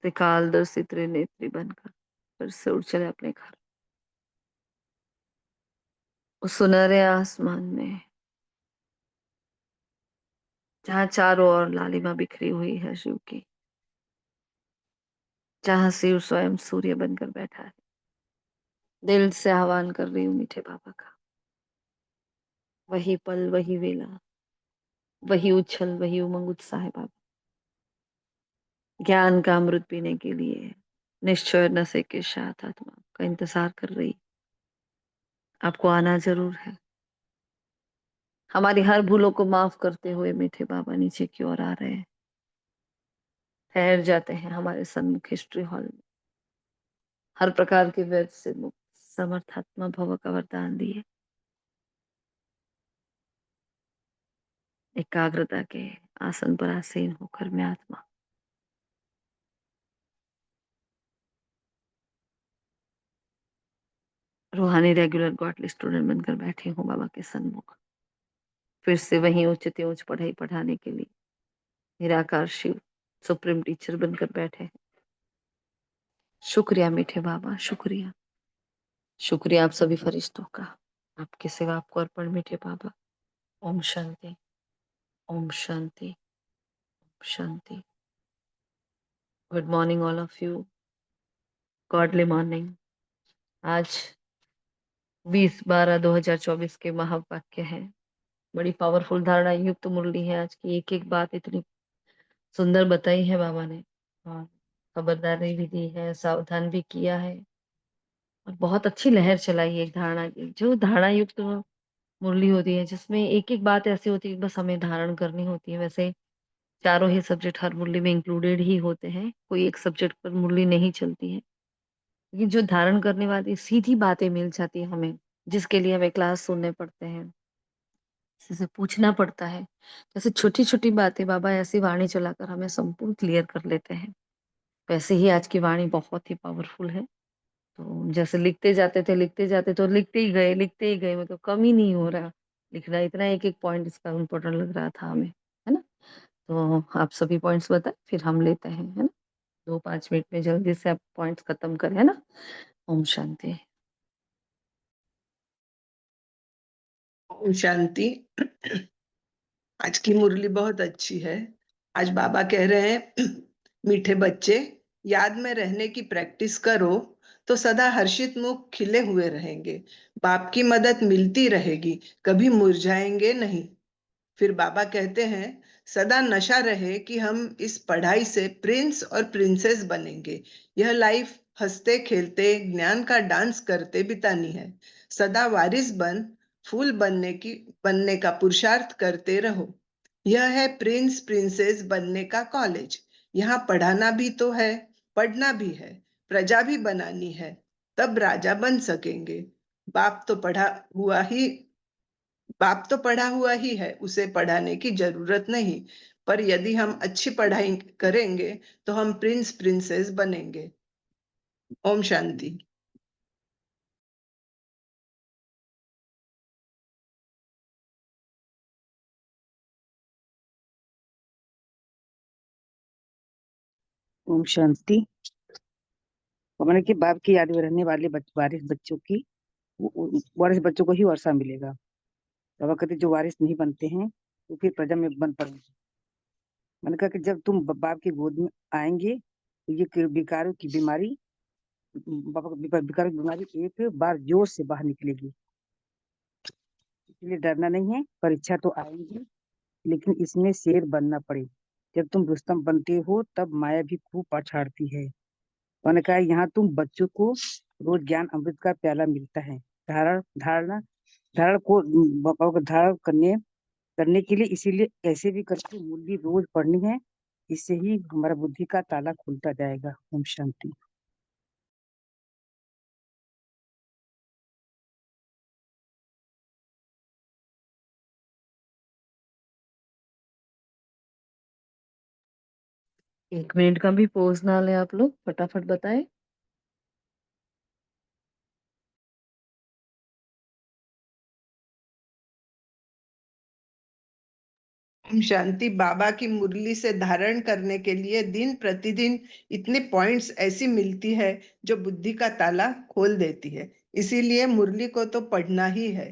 त्रिकालदर्शी त्रिनेत्री बनकर फिर से उड़ चले अपने घर। उस सुनहरे आसमान में जहाँ चारों ओर लालिमा बिखरी हुई है शिव की, जहाँ शिव स्वयं सूर्य बनकर बैठा है। दिल से आह्वान कर रही हूँ मीठे बाबा का, वही पल, वही वेला, वही उछल, वही उमंग उत्साह है बाबा। ज्ञान का अमृत पीने के लिए निश्चय नशे के साथ आत्मा का इंतजार कर रही। आपको आना जरूर है। हमारी हर भूलों को माफ करते हुए मीठे बाबा नीचे की ओर आ रहे हैं। ठहर जाते हैं हमारे सन्मुख हिस्ट्री हॉल में। हर प्रकार के व्यर्थ से मुक्त समर्थात्मा भव का वरदान दिए। एकाग्रता के आसन पर आसीन होकर मैं आत्मा रूहानी रेगुलर गॉडली स्टूडेंट बनकर बैठी हूँ बाबा के सन्मुख। फिर से वही उच्चते उच्च पढ़ाई पढ़ाने के लिए निराकार शिव सुप्रीम टीचर बनकर बैठे हैं। शुक्रिया मीठे बाबा, शुक्रिया। शुक्रिया आप सभी फरिश्तों का। आपकी सेवा आपको अर्पण मीठे बाबा। ओम शांति, ओम शांति, ओम शांति। Good morning all of you. Godly morning. आज 20/12/2024 के महावाक्य हैं। बड़ी पावरफुल धारणा युक्त मुरली है आज की। एक एक बात इतनी सुंदर बताई है बाबा ने, और खबरदारी भी दी है, सावधान भी किया है, और बहुत अच्छी लहर चलाई है एक धारणा की। जो धारणा युक्त मुरली होती है जिसमें एक एक बात ऐसी होती है कि बस हमें धारण करनी होती है। वैसे चारों ही सब्जेक्ट हर मुरली में इंक्लूडेड ही होते हैं, कोई एक सब्जेक्ट पर मुरली नहीं चलती है। लेकिन जो धारण करने वाली सीधी बातें मिल जाती है हमें, जिसके लिए हमें क्लास सुनने पड़ते हैं, किसी से पूछना पड़ता है, जैसे छोटी छोटी बातें बाबा ऐसी वाणी चलाकर हमें संपूर्ण क्लियर कर लेते हैं। वैसे ही आज की वाणी बहुत ही पावरफुल है। तो जैसे लिखते जाते तो लिखते ही गए, मतलब कम ही नहीं हो रहा लिखना। इतना एक एक पॉइंट इसका इम्पोर्टेंट लग रहा था हमें, है ना। तो आप सभी पॉइंट्स बताएं, फिर हम लेते हैं, है ना। 2-5 मिनट में जल्दी से आप पॉइंट्स खत्म करें, है ना। ओम शांति। ओम शांति। आज की मुरली बहुत अच्छी है। आज बाबा कह रहे हैं, मीठे बच्चे, याद में रहने की प्रैक्टिस करो तो सदा हर्षित मुख खिले हुए रहेंगे। बाप की मदद मिलती रहेगी, कभी मुरझाएंगे नहीं। फिर बाबा कहते हैं, सदा नशा रहे कि हम इस पढ़ाई से प्रिंस और प्रिंसेस बनेंगे। यह लाइफ हंसते खेलते ज्ञान का डांस करते बितानी है। सदा वारिस बन फूल बनने का पुरुषार्थ करते रहो। यह है प्रिंस प्रिंसेस बनने का कॉलेज। यहाँ पढ़ाना भी तो है, पढ़ना भी है, प्रजा भी बनानी है, तब राजा बन सकेंगे। बाप तो पढ़ा हुआ ही बाप तो पढ़ा हुआ ही है, उसे पढ़ाने की जरूरत नहीं। पर यदि हम अच्छी पढ़ाई करेंगे तो हम प्रिंस प्रिंसेस बनेंगे। ओम शांति। ओम शांति। मैंने कि बाप की याद में रहने वाले वारिस बच्चों की वारिस बच्चों को ही वर्षा मिलेगा। बाबा कहते जो वारिस नहीं बनते हैं तो फिर प्रजा में बन पड़ेंगे। मैंने कहा कि जब तुम बाप की गोद में आएंगे तो ये विकारों की बीमारी बाबा विकारों की बीमारी एक बार जोर से बाहर निकलेगी। इसलिए डरना नहीं है, परीक्षा तो आएंगी, लेकिन इसमें शेर बनना पड़े। जब तुम रुस्तम बनते हो तब माया भी खूब पछाड़ती है। उन्होंने कहा यहाँ तुम बच्चों को रोज ज्ञान अमृत का प्याला मिलता है। धारण धारणा धारण को धारण करने करने के लिए इसीलिए कैसे भी करके मुरली रोज पढ़नी है। इससे ही हमारा बुद्धि का ताला खुलता जाएगा। ओम शांति। एक मिनट का भी पोज ना ले आप लोग, फटाफट बताएं। ओम शांति। बाबा की मुरली से धारण करने के लिए दिन प्रतिदिन इतने पॉइंट्स ऐसी मिलती है जो बुद्धि का ताला खोल देती है, इसीलिए मुरली को तो पढ़ना ही है।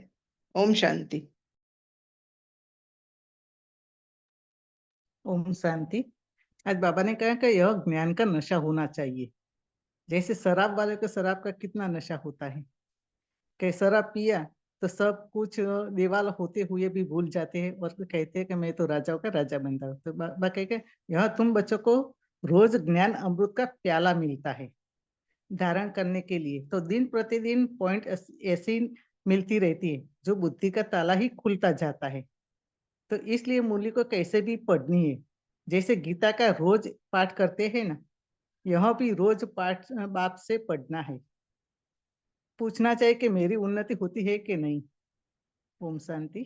ओम शांति। ओम शांति। आज बाबा ने कहा कि यह ज्ञान का नशा होना चाहिए। जैसे शराब वाले को शराब का कितना नशा होता है कि शराब पिया तो सब कुछ दीवाल होते हुए भी भूल जाते हैं और कहते हैं कि मैं तो राजाओं का राजा बनता हूँ। तो बाबा कहे कि यह तुम बच्चों को रोज ज्ञान अमृत का प्याला मिलता है धारण करने के लिए, तो दिन प्रतिदिन पॉइंट ऐसी मिलती रहती है जो बुद्धि का ताला ही खुलता जाता है। तो इसलिए मूल्य को कैसे भी पढ़नी है। जैसे गीता का रोज पाठ करते हैं ना, यह भी रोज पाठ बाप से पढ़ना है। पूछना चाहिए कि मेरी उन्नति होती है कि नहीं। ओम शांति।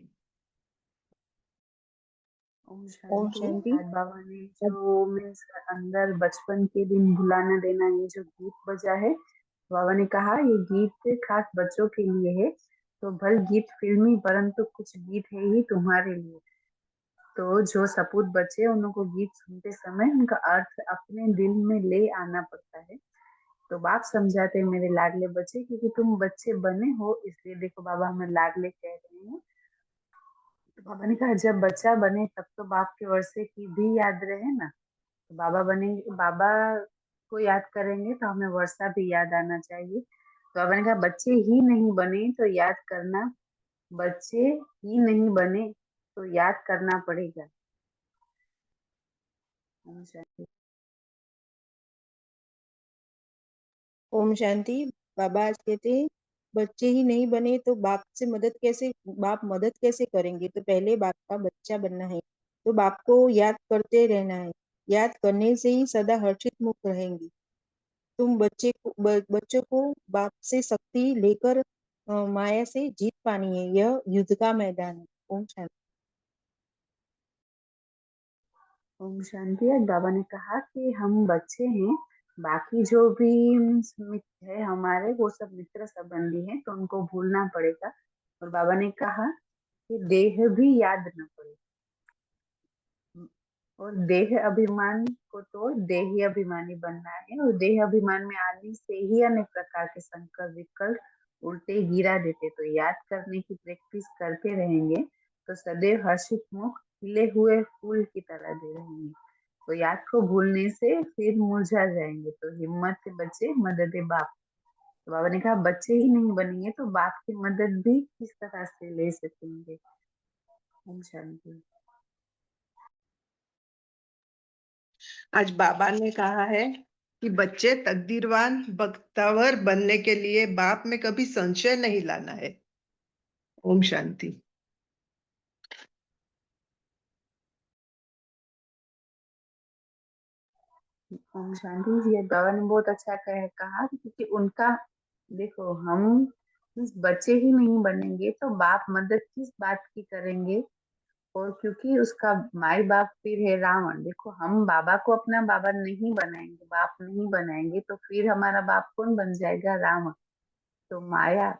ओम ओम शांति। शांति। आज बाबा ने जो मीन्स अंदर बचपन के दिन भुलाना देना ये जो गीत बजा है, बाबा ने कहा ये गीत खास बच्चों के लिए है। तो भले गीत फिल्मी परंतु कुछ गीत है ही तुम्हारे लिए। तो जो सपूत बच्चे उनको गीत सुनते समय उनका अर्थ अपने दिल में ले आना पड़ता है। तो बाप समझाते हैं मेरे लाडले बच्चे, क्योंकि तुम बच्चे बने हो इसलिए देखो बाबा हमें लाडले कह रहे हैं। तो बाबा ने कहा जब बच्चा बने तब तो बाप के वर्षे की भी याद रहे ना। तो बाबा बनेंगे, बाबा को याद करेंगे तो हमें वर्षा भी याद आना चाहिए। तो बाबा ने कहा बच्चे ही नहीं बने तो याद करना, बच्चे ही नहीं बने तो याद करना पड़ेगा। ओम शांति। बाबा आज कहते हैं बच्चे ही नहीं बने तो बाप मदद कैसे करेंगे। तो पहले बाप का बच्चा बनना है, तो बाप को याद करते रहना है। याद करने से ही सदा हर्षित मुक्त रहेंगी। तुम बच्चों को बाप से शक्ति लेकर माया से जीत पानी है। यह युद्ध का मैदान है। ओम शांति। ओम शांति। आज बाबा ने कहा कि हम बच्चे हैं, बाकी जो भी मित्र है हमारे वो सब मित्र संबंधी हैं, तो उनको भूलना पड़ेगा। और बाबा ने कहा कि देह भी याद न पड़े, और देह अभिमान को तो देही अभिमानी बनना है। और देह अभिमान में आने से ही अनेक प्रकार के संकल्प विकल्प उल्टे गिरा देते। तो याद करने की प्रैक्टिस करते रहेंगे तो सदैव हर्षित मुख खिले हुए फूल की तरह दे रहेंगे। तो याद को भूलने से फिर मुरझा जाएंगे। तो हिम्मत से बच्चे मदद बाप। तो बाबा ने कहा बच्चे ही नहीं बनेंगे तो बाप की मदद भी किस तरह से ले सकेंगे। ओम शांति। आज बाबा ने कहा है कि बच्चे तकदीरवान बख्तवर बनने के लिए बाप में कभी संशय नहीं लाना है। ओम शांति। ओम शांति जी। बाबा ने बहुत अच्छा कहा, क्योंकि उनका देखो हम इस बच्चे ही नहीं बनेंगे तो बाप मदद किस बात की करेंगे। और क्योंकि उसका माई बाप फिर है रावण। देखो हम बाबा को अपना बाबा नहीं बनाएंगे, बाप नहीं बनाएंगे तो फिर हमारा बाप कौन बन जाएगा? रावण। तो माया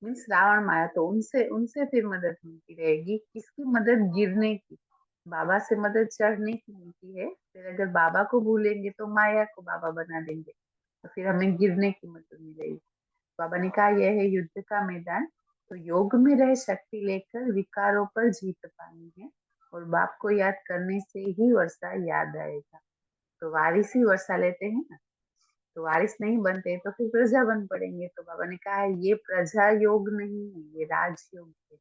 मीन्स रावण माया, तो उनसे उनसे फिर मदद मिलती रहेगी। किसकी मदद? गिरने की। बाबा से मदद चढ़ने की मिलती है। फिर अगर बाबा को भूलेंगे तो माया को बाबा बना देंगे, तो फिर हमें गिरने की मदद मिलेगी। बाबा ने कहा यह है युद्ध का मैदान। तो योग में रह शक्ति लेकर विकारों पर जीत पानी है। और बाप को याद करने से ही वर्षा याद आएगा। तो वारिस ही वर्षा लेते हैं ना, तो वारिस नहीं बनते तो फिर प्रजा बन पड़ेंगे। तो बाबा ने कहा ये प्रजा योग नहीं है, ये राजयोग है।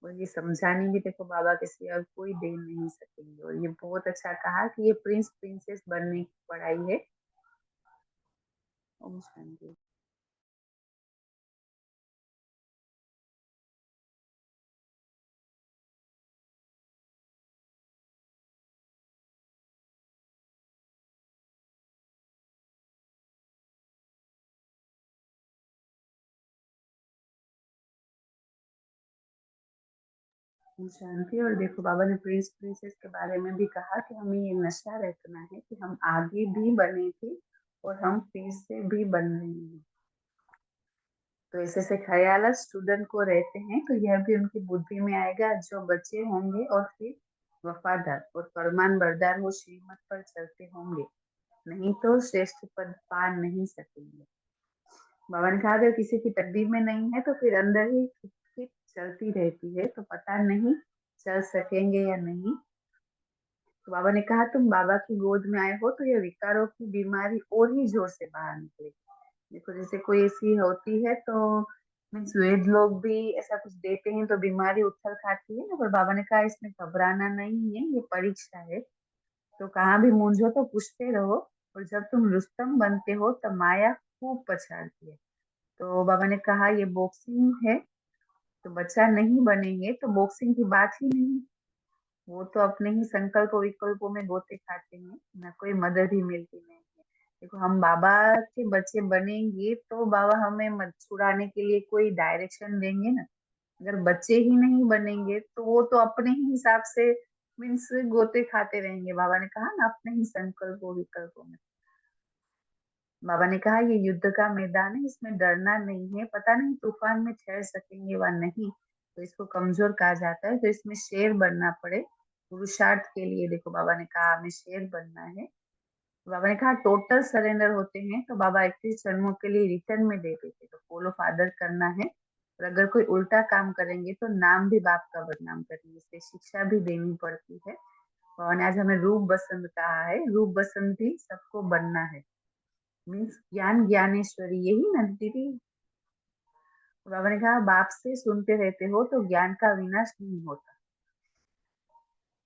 और ये समझाने भी देखो बाबा के सिवा और कोई दे नहीं सकेंगे। और ये बहुत अच्छा कहा कि ये प्रिंस प्रिंसेस बनने की पढ़ाई है। ओम शांति। ओम शांति। और देखो बाबा ने प्रिंस प्रिंसेस के बारे में भी कहा कि हमें ये नशा रखना है कि हम आगे भी बने थे और हम फिर से भी बन रहे हैं। तो ऐसे ऐसे ख्याल स्टूडेंट को रहते हैं, तो यह भी उनकी बुद्धि में आएगा। जो बच्चे होंगे और फिर वफादार और फरमान बरदार वो श्रीमत पर चलते होंगे, नहीं तो श्रेष्ठ पद पा नहीं सकेंगे। बाबा ने कहा अगर किसी की तकदीर में नहीं है तो फिर अंदर ही खिट चलती रहती है, तो पता नहीं चल सकेंगे या नहीं। तो बाबा ने कहा तुम बाबा की गोद में आए हो तो यह विकारों की बीमारी और ही जोर से बाहर निकलेगी। देखो जैसे कोई ऐसी होती है तो मीन्स वेद लोग भी ऐसा कुछ देते हैं तो बीमारी उछल खाती है ना, पर बाबा ने कहा इसमें घबराना नहीं है, ये परीक्षा है। तो कहाँ भी मूंझो तो पूछते रहो, और जब तुम रुस्तम बनते हो तब माया खूब पछाड़ती है। तो बाबा ने कहा ये बॉक्सिंग है, तो बच्चा नहीं बनेंगे तो बॉक्सिंग की बात ही नहीं। वो तो अपने ही संकल्प विकल्पों में गोते खाते हैं, ना कोई मदद ही मिलती नहीं है। देखो हम बाबा के बच्चे बनेंगे तो बाबा हमें मत छुड़ाने के लिए कोई डायरेक्शन देंगे ना। अगर बच्चे ही नहीं बनेंगे तो वो तो अपने ही हिसाब से मीन्स गोते खाते रहेंगे। बाबा ने कहा ना अपने ही संकल्पों विकल्पों में। बाबा ने कहा ये युद्ध का मैदान है, इसमें डरना नहीं है। पता नहीं तूफान में ठहर सकेंगे व नहीं, तो इसको कमजोर कहा जाता है। तो इसमें शेर बनना पड़े पुरुषार्थ के लिए। देखो बाबा ने कहा हमें शेर बनना है। बाबा ने कहा टोटल सरेंडर होते हैं, तो बाबा 21 जन्मों के लिए रिटर्न में दे देते, तो फॉलो फादर करना है। और अगर कोई उल्टा काम करेंगे तो नाम भी बाप का बदनाम करेंगे, इसलिए शिक्षा भी देनी पड़ती है। बाबा ने आज हमें रूप बसंत कहा है, रूप बसंत भी सबको बनना है। मीन्स ज्ञान ज्ञानेश्वरी यही ना दीदी। बाबा ने कहा बाप से सुनते रहते हो तो ज्ञान का विनाश नहीं होता,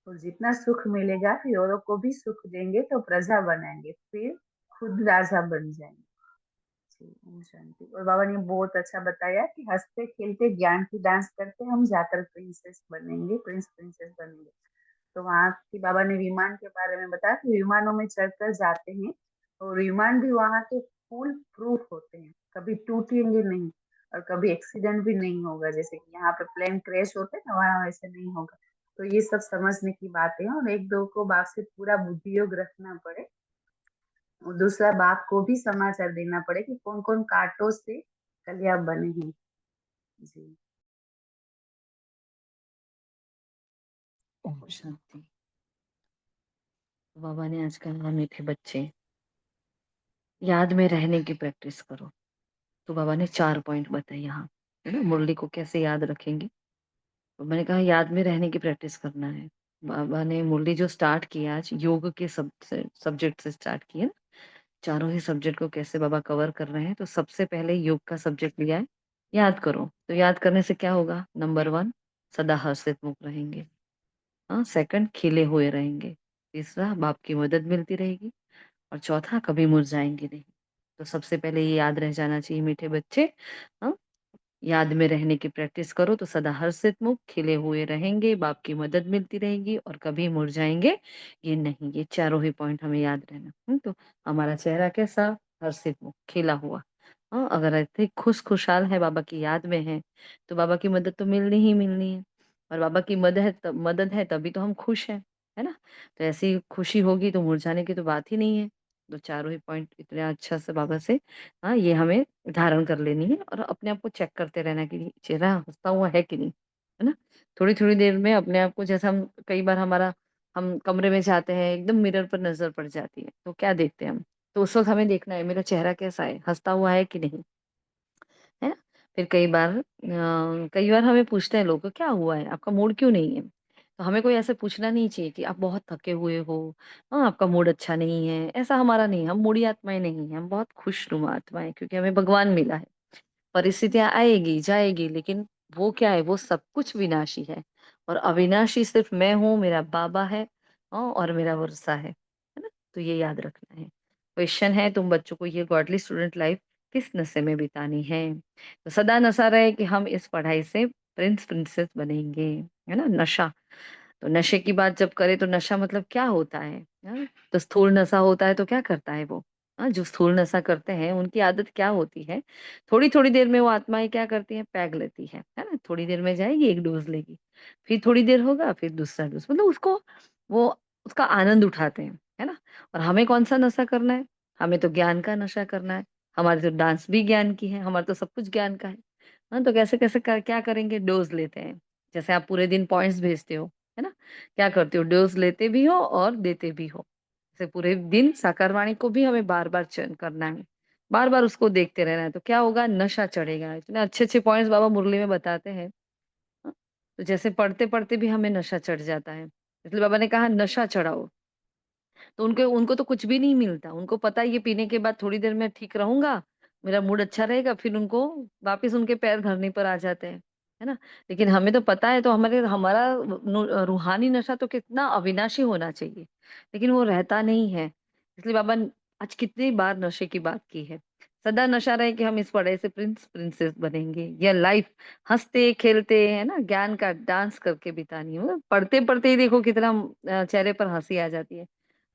तो जितना सुख मिलेगा फिर औरों को भी सुख देंगे, तो प्रजा बनाएंगे, फिर खुद राजा बन जाएंगे। जी, ओम शांति। और बाबा ने बहुत अच्छा बताया कि हंसते खेलते ज्ञान की डांस करते हम जाकर प्रिंसेस बनेंगे, प्रिंस प्रिंसेस बनेंगे। तो वहाँ की बाबा ने विमान के बारे में बताया कि विमानों में चढ़कर जाते हैं, और विमान भी वहाँ के फुल प्रूफ होते हैं, कभी टूटेंगे नहीं और कभी एक्सीडेंट भी नहीं होगा। जैसे कि यहाँ पे प्लेन क्रैश होते हैं ना, वहाँ वैसे नहीं होगा। तो ये सब समझने की बातें हैं, और एक दो को बाप से पूरा बुद्धि योग रखना पड़े, और दूसरा बाप को भी समाचार देना पड़े कि कौन कौन कांटों से कलियां बने हैं। जी ओम शांति। बाबा ने आज कहा मीठे बच्चे याद में रहने की प्रैक्टिस करो। तो बाबा ने 4 पॉइंट बताए यहाँ, है ना, मुरली को कैसे याद रखेंगे। तो मैंने कहा याद में रहने की प्रैक्टिस करना है। बाबा ने मुरली जो स्टार्ट किया आज योग के सब्जेक्ट से स्टार्ट किया। चारों ही सब्जेक्ट को कैसे बाबा कवर कर रहे हैं। तो सबसे पहले योग का सब्जेक्ट लिया है, याद करो। तो याद करने से क्या होगा, नंबर 1 सदा हर्षित मुख रहेंगे। हाँ, सेकंड खिले हुए रहेंगे। तीसरा बाप की मदद मिलती रहेगी। और चौथा कभी मुरझाएंगे नहीं। तो सबसे पहले ये याद रह जाना चाहिए मीठे बच्चे। हाँ, याद में रहने की प्रैक्टिस करो तो सदा हर्षित मुख खिले हुए रहेंगे, बाप की मदद मिलती रहेगी और कभी मुरझाएंगे ये नहीं। ये चारों ही पॉइंट हमें याद रहना। तो हमारा चेहरा कैसा, हर्षित मुख खिला हुआ। हाँ, अगर ऐसे खुश खुशहाल है, बाबा की याद में है, तो बाबा की मदद तो मिलनी ही मिलनी है। और बाबा की मदद है तभी तो हम खुश हैं, है ना। तो ऐसी खुशी होगी तो मुरझाने की तो बात ही नहीं है। तो चारों ही पॉइंट इतने अच्छा से बाबा से, हाँ, ये हमें धारण कर लेनी है और अपने आप को चेक करते रहना कि चेहरा हंसता हुआ है कि नहीं, है ना। थोड़ी थोड़ी देर में अपने आप को, जैसे हम कई बार हम कमरे में जाते हैं, एकदम मिरर पर नजर पड़ जाती है, तो क्या देखते हैं हम। तो उस वक्त हमें देखना है मेरा चेहरा कैसा है, हंसता हुआ है कि नहीं, है ना। फिर कई बार हमें पूछते हैं लोग क्या हुआ है, आपका मूड क्यों नहीं है। तो हमें कोई ऐसे पूछना नहीं चाहिए कि आप बहुत थके हुए हो, हाँ आपका मूड अच्छा नहीं है। ऐसा हमारा नहीं, हम मूडी आत्माएं नहीं है, हम बहुत खुशनुमा आत्माएं, क्योंकि हमें भगवान मिला है। परिस्थितियां आएगी जाएगी, लेकिन वो क्या है, वो सब कुछ विनाशी है। और अविनाशी सिर्फ मैं हूँ, मेरा बाबा है, और मेरा वर्षा है ना। तो ये याद रखना है। क्वेश्चन है तुम बच्चों को, ये गॉडली स्टूडेंट लाइफ किस नशे में बितानी है। तो सदा नशा रहे कि हम इस पढ़ाई से प्रिंस प्रिंसेस बनेंगे, है ना, नशा। तो नशे की बात जब करें तो नशा मतलब क्या होता है, हाँ? तो स्थूल नशा होता है तो क्या करता है वो, हाँ, जो स्थूल नशा करते हैं उनकी आदत क्या होती है, थोड़ी थोड़ी देर में वो आत्माएं क्या करती हैं, पैग लेती है ना। थोड़ी देर में जाएगी, एक डोज लेगी, फिर थोड़ी देर होगा, फिर दूसरा डोज, मतलब उसको वो उसका आनंद उठाते हैं, है ना। और हमें कौन सा नशा करना है, हमें तो ज्ञान का नशा करना है। हमारी तो डांस भी ज्ञान की है, हमारा तो सब कुछ ज्ञान का है। हाँ, तो कैसे कैसे क्या करेंगे, डोज लेते हैं। जैसे आप पूरे दिन पॉइंट्स भेजते हो, है ना, क्या करते हो, डोज लेते भी हो और देते भी हो। जैसे पूरे दिन साकार वाणी को भी हमें बार बार चयन करना है, बार बार उसको देखते रहना है, तो क्या होगा, नशा चढ़ेगा। इतने अच्छे अच्छे पॉइंट्स बाबा मुरली में बताते हैं। हाँ, तो जैसे पढ़ते पढ़ते भी हमें नशा चढ़ जाता है, इसलिए बाबा ने कहा नशा चढ़ाओ। तो उनके उनको तो कुछ भी नहीं मिलता, उनको पता है ये पीने के बाद थोड़ी देर में ठीक रहूंगा, मेरा मूड अच्छा रहेगा, फिर उनको वापस उनके पैर धरने पर आ जाते हैं, है ना। लेकिन हमें तो पता है, तो हमारे हमारा रूहानी नशा तो कितना अविनाशी होना चाहिए, लेकिन वो रहता नहीं है। इसलिए बाबा ने आज कितनी बार नशे की बात की है। सदा नशा रहे कि हम इस पढ़ाई से प्रिंस प्रिंसेस बनेंगे, या लाइफ हंसते खेलते, है ना, ज्ञान का डांस करके बितानी है। मतलब पढ़ते पढ़ते ही देखो कितना चेहरे पर हंसी आ जाती है।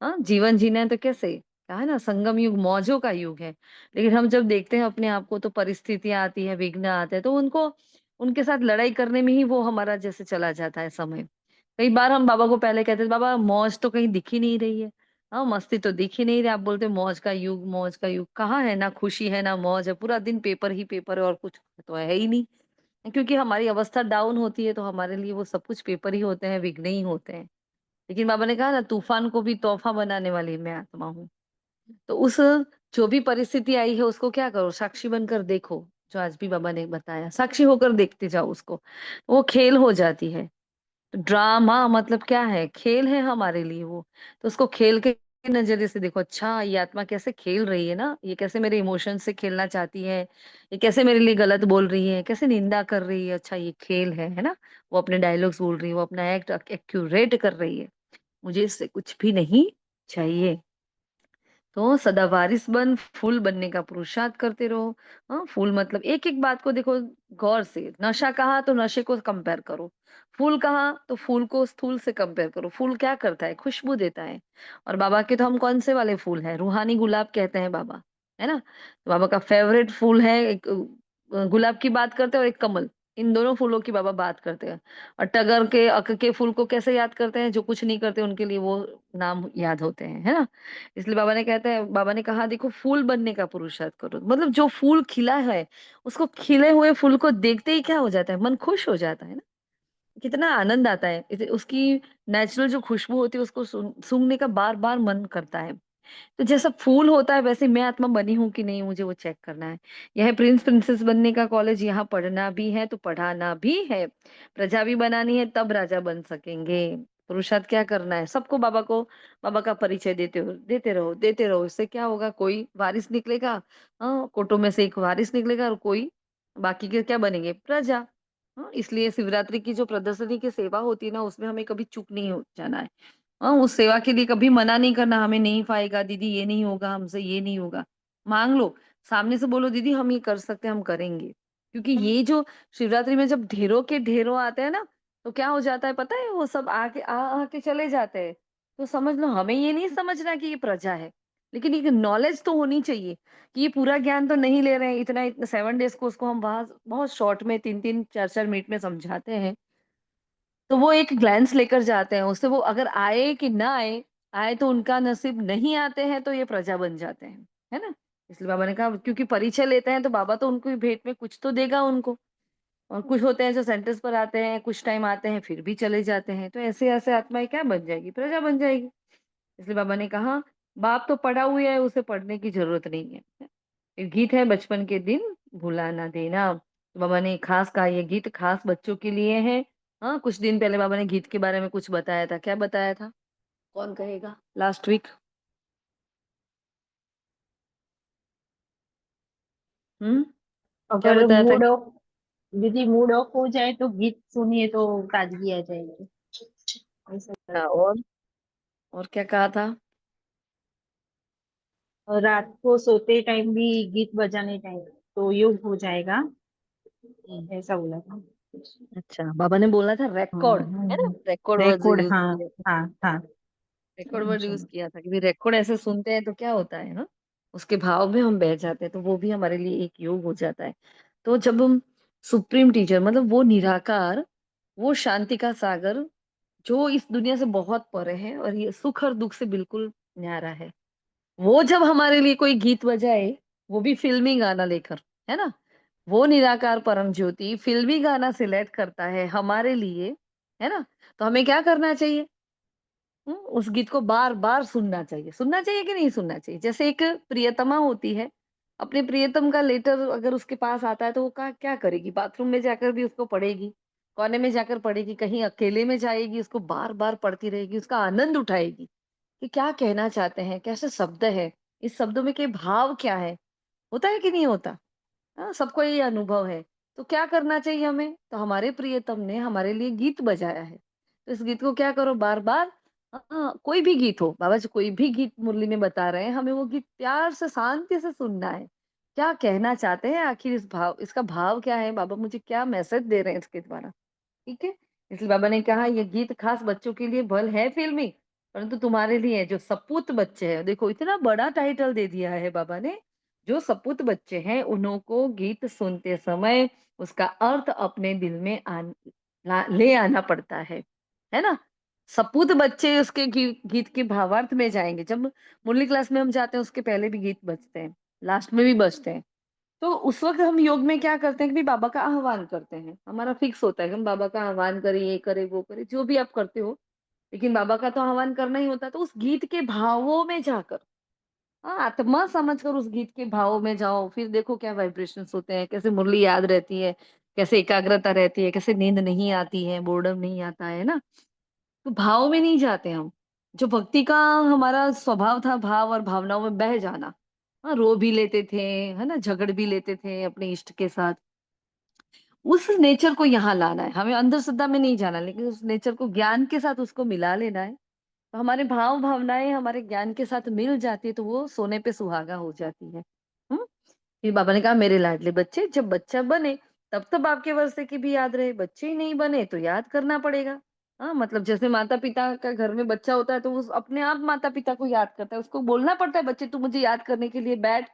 हाँ, जीवन जीना है तो कैसे, कहा है ना, संगम युग मौजों का युग है। लेकिन हम जब देखते हैं अपने आप को, तो परिस्थितियां आती है, विघ्न आते हैं, तो उनको उनके साथ लड़ाई करने में ही वो हमारा जैसे चला जाता है समय। कई बार हम बाबा को पहले कहते थे, बाबा मौज तो कहीं दिख ही नहीं रही है। हाँ, मस्ती तो दिख ही नहीं रही, आप बोलते मौज का युग, मौज का युग कहाँ है, ना खुशी है ना मौज है, पूरा दिन पेपर ही पेपर है और कुछ तो है ही नहीं। क्योंकि हमारी अवस्था डाउन होती है, तो हमारे लिए वो सब कुछ पेपर ही होते हैं, विघ्न ही होते हैं। लेकिन बाबा ने कहा ना, तूफान को भी तोहफा बनाने वाली मैं आत्मा हूँ। तो उस जो भी परिस्थिति आई है उसको क्या करो, साक्षी बनकर देखो। जो आज भी बाबा ने बताया, साक्षी होकर देखते जाओ उसको, वो खेल हो जाती है। तो ड्रामा मतलब क्या है, खेल है हमारे लिए वो। तो उसको खेल के नजरिए से देखो, अच्छा ये आत्मा कैसे खेल रही है ना, ये कैसे मेरे इमोशन से खेलना चाहती है, ये कैसे मेरे लिए गलत बोल रही है, कैसे निंदा कर रही है, अच्छा ये खेल है ना। वो अपने डायलॉग्स बोल रही है, वो अपना एक्ट एक्यूरेट कर रही है, मुझे इससे कुछ भी नहीं चाहिए। तो सदा वारिस बन, फूल बनने का पुरुषार्थ करते रहो। हाँ, फूल मतलब एक एक बात को देखो गौर से। नशा कहा तो नशे को कंपेयर करो, फूल कहा तो फूल को स्थूल से कंपेयर करो। फूल क्या करता है, खुशबू देता है। और बाबा के तो हम कौन से वाले फूल हैं, रूहानी गुलाब कहते हैं बाबा, है ना। तो बाबा का फेवरेट फूल है एक गुलाब की बात करते हैं, और एक कमल। इन दोनों फूलों की बाबा बात करते हैं। और टगर के अक के फूल को कैसे याद करते हैं, जो कुछ नहीं करते उनके लिए वो नाम याद होते हैं, है ना। इसलिए बाबा ने कहा देखो, फूल बनने का पुरुषार्थ करो। मतलब जो फूल खिला है, उसको खिले हुए फूल को देखते ही क्या हो जाता है, मन खुश हो जाता है ना। कितना आनंद आता है, उसकी नेचुरल जो खुशबू होती है उसको सूंघने का बार बार मन करता है। तो जैसा फूल होता है, वैसे मैं आत्मा बनी हूँ कि नहीं, मुझे वो चेक करना है। यह प्रिंस प्रिंसेस बनने का कॉलेज, यहाँ पढ़ना भी है तो पढ़ाना भी है। प्रजा भी बनानी है, तब राजा बन सकेंगे। पुरुषार्थ क्या करना है, सबको बाबा का परिचय देते रहो देते रहो। इससे क्या होगा, कोई वारिस निकलेगा। हाँ, कोटो में से एक वारिस निकलेगा, और कोई बाकी के क्या बनेंगे, प्रजा। हाँ, इसलिए शिवरात्रि की जो प्रदर्शनी की सेवा होती है ना, उसमें हमें कभी चूक नहीं हो जाना है। हाँ, उस सेवा के लिए कभी मना नहीं करना, हमें नहीं पाएगा दीदी, ये नहीं होगा हमसे, ये नहीं होगा। मांग लो, सामने से बोलो दीदी हम ये कर सकते हैं, हम करेंगे। क्योंकि ये जो शिवरात्रि में जब ढेरों के ढेरों आते हैं ना, तो क्या हो जाता है पता है, वो सब आके चले जाते हैं। तो समझ लो, हमें ये नहीं समझना कि ये प्रजा है, लेकिन एक नॉलेज तो होनी चाहिए कि ये पूरा ज्ञान तो नहीं ले रहे हैं। इतना इतना 7 डेज को उसको हम बहुत बहुत शॉर्ट में 3-3 4-4 मिनट में समझाते हैं। तो वो एक ग्लैंस लेकर जाते हैं, उससे वो अगर आए कि ना आए, आए तो उनका नसीब, नहीं आते हैं तो ये प्रजा बन जाते हैं, है ना। इसलिए बाबा ने कहा, क्योंकि परिचय लेते हैं तो बाबा तो उनको भेंट में कुछ तो देगा उनको। और कुछ होते हैं जो सेंटर्स पर आते हैं, कुछ टाइम आते हैं फिर भी चले जाते हैं, तो ऐसे ऐसे आत्माएं क्या बन जाएगी, प्रजा बन जाएगी। इसलिए बाबा ने कहा, बाप तो पढ़ा हुआ है, उसे पढ़ने की जरूरत नहीं है। एक गीत है, बचपन के दिन भुला ना देना। तो बाबा ने खास कहा, ये गीत खास बच्चों के लिए है। हाँ, कुछ दिन पहले बाबा ने गीत के बारे में कुछ बताया था, क्या बताया था, कौन कहेगा, लास्ट वीक। हम्म, क्या अगर बताया था। मूड ऑफ, दीदी मूड ऑफ हो जाए तो गीत सुनिए तो ताजगी आ जाएगी, ऐसा हाँ, करते हैं। और क्या कहा था। और रात को सोते टाइम भी गीत बजाने टाइम तो योग हो जाएगा, हम्म, ऐसा बोला था। अच्छा, बाबा ने बोला था रिकॉर्ड, है ना, रिकॉर्ड वर्ड रिकॉर्ड, यूज हाँ किया था। हाँ हाँ। रिकॉर्ड वर्ड यूज किया था कि रिकॉर्ड ऐसे सुनते हैं तो क्या होता है ना, उसके भाव में हम बह जाते हैं, तो वो भी हमारे लिए एक योग हो जाता है। तो जब हम सुप्रीम टीचर, मतलब वो निराकार, वो शांति का सागर, जो इस दुनिया से बहुत परे है और ये सुख और दुख से बिल्कुल न्यारा है, वो जब हमारे लिए कोई गीत बजाए, वो भी फिल्मी गाना लेकर, है ना? वो निराकार परम ज्योति फिल्मी गाना सिलेक्ट करता है हमारे लिए, है ना? तो हमें क्या करना चाहिए? उस गीत को बार-बार सुनना चाहिए कि नहीं सुनना चाहिए? जैसे एक प्रियतमा होती है, अपने प्रियतम का लेटर अगर उसके पास आता है तो वो का क्या करेगी? बाथरूम में जाकर भी उसको पढ़ेगी, कोने में जाकर पढ़ेगी, कहीं अकेले में जाएगी, उसको बार-बार पढ़ती रहेगी, उसका आनंद उठाएगी कि क्या कहना चाहते हैं, कैसे शब्द है, इस शब्दों में के भाव क्या है? होता है कि नहीं होता? हाँ, सबको ये अनुभव है। तो क्या करना चाहिए हमें? तो हमारे प्रियतम ने हमारे लिए गीत बजाया है। तो इस गीत को क्या करो बार-बार कोई भी गीत हो, बाबा जी कोई भी गीत मुरली में बता रहे हैं, हमें वो गीत प्यार से, शांति से सुनना है। क्या कहना चाहते हैं आखिर इसका भाव क्या है? बाबा मुझे क्या मैसेज दे रहे हैं इसके द्वारा? ठीक है? इसलिए बाबा ने कहा ये गीत खास बच्चों के लिए भले है फ़िल्मी, परंतु तुम्हारे लिए जो सपूत बच्चे हैं देखो इतना बड़ा टाइटल दे दिया है बाबा ने, जो सपूत बच्चे हैं उन्हों को गीत सुनते समय उसका अर्थ अपने दिल में ले आना पड़ता है ना? सपूत बच्चे उसके गीत के भावार्थ में जाएँगे। जब मुरली क्लास में हम जाते हैं उसके पहले भी गीत बजते हैं, लास्ट में भी बजते हैं। तो उस वक़्त हम योग में क्या करते हैं कि बाबा का आह्वान करते हैं। हमारा फिक्स होता है कि हम बाबा का आह्वान करें, ये करें, वो करें, जो भी आप करते हो। लेकिन बाबा का तो आह्वान करना ही होता है, तो उस गीत के भावों में जाकर आत्मा समझकर उस गीत के भावों में जाओ, फिर देखो क्या वाइब्रेशंस होते हैं, कैसे मुरली याद रहती है, कैसे एकाग्रता रहती है, कैसे नींद नहीं आती है, बोर्डम नहीं आता है ना? तो भाव में नहीं जाते हम। जो भक्ति का हमारा स्वभाव था, भाव और भावनाओं में बह जाना। रो भी लेते थे, है ना? झगड़ भी लेते थे अपने इष्ट के साथ। उस नेचर को यहाँ लाना है, हमें अंधश्रद्धा में नहीं जाना, लेकिन उस नेचर को ज्ञान के साथ उसको मिला लेना है। तो हमारे भाव-भावनाएँ हमारे ज्ञान के साथ मिल जाती है, तो वो सोने पे सुहागा हो जाती है। हुँ? फिर बाबा ने कहा मेरे लाडले बच्चे जब बच्चा बने तब आपके वर्षे की भी याद रहे, बच्चे ही नहीं बने तो याद करना पड़ेगा। हाँ, मतलब जैसे माता-पिता का घर में बच्चा होता है तो वो अपने आप माता-पिता को याद करता है। उसको बोलना पड़ता है बच्चे तू मुझे याद करने के लिए बैठ,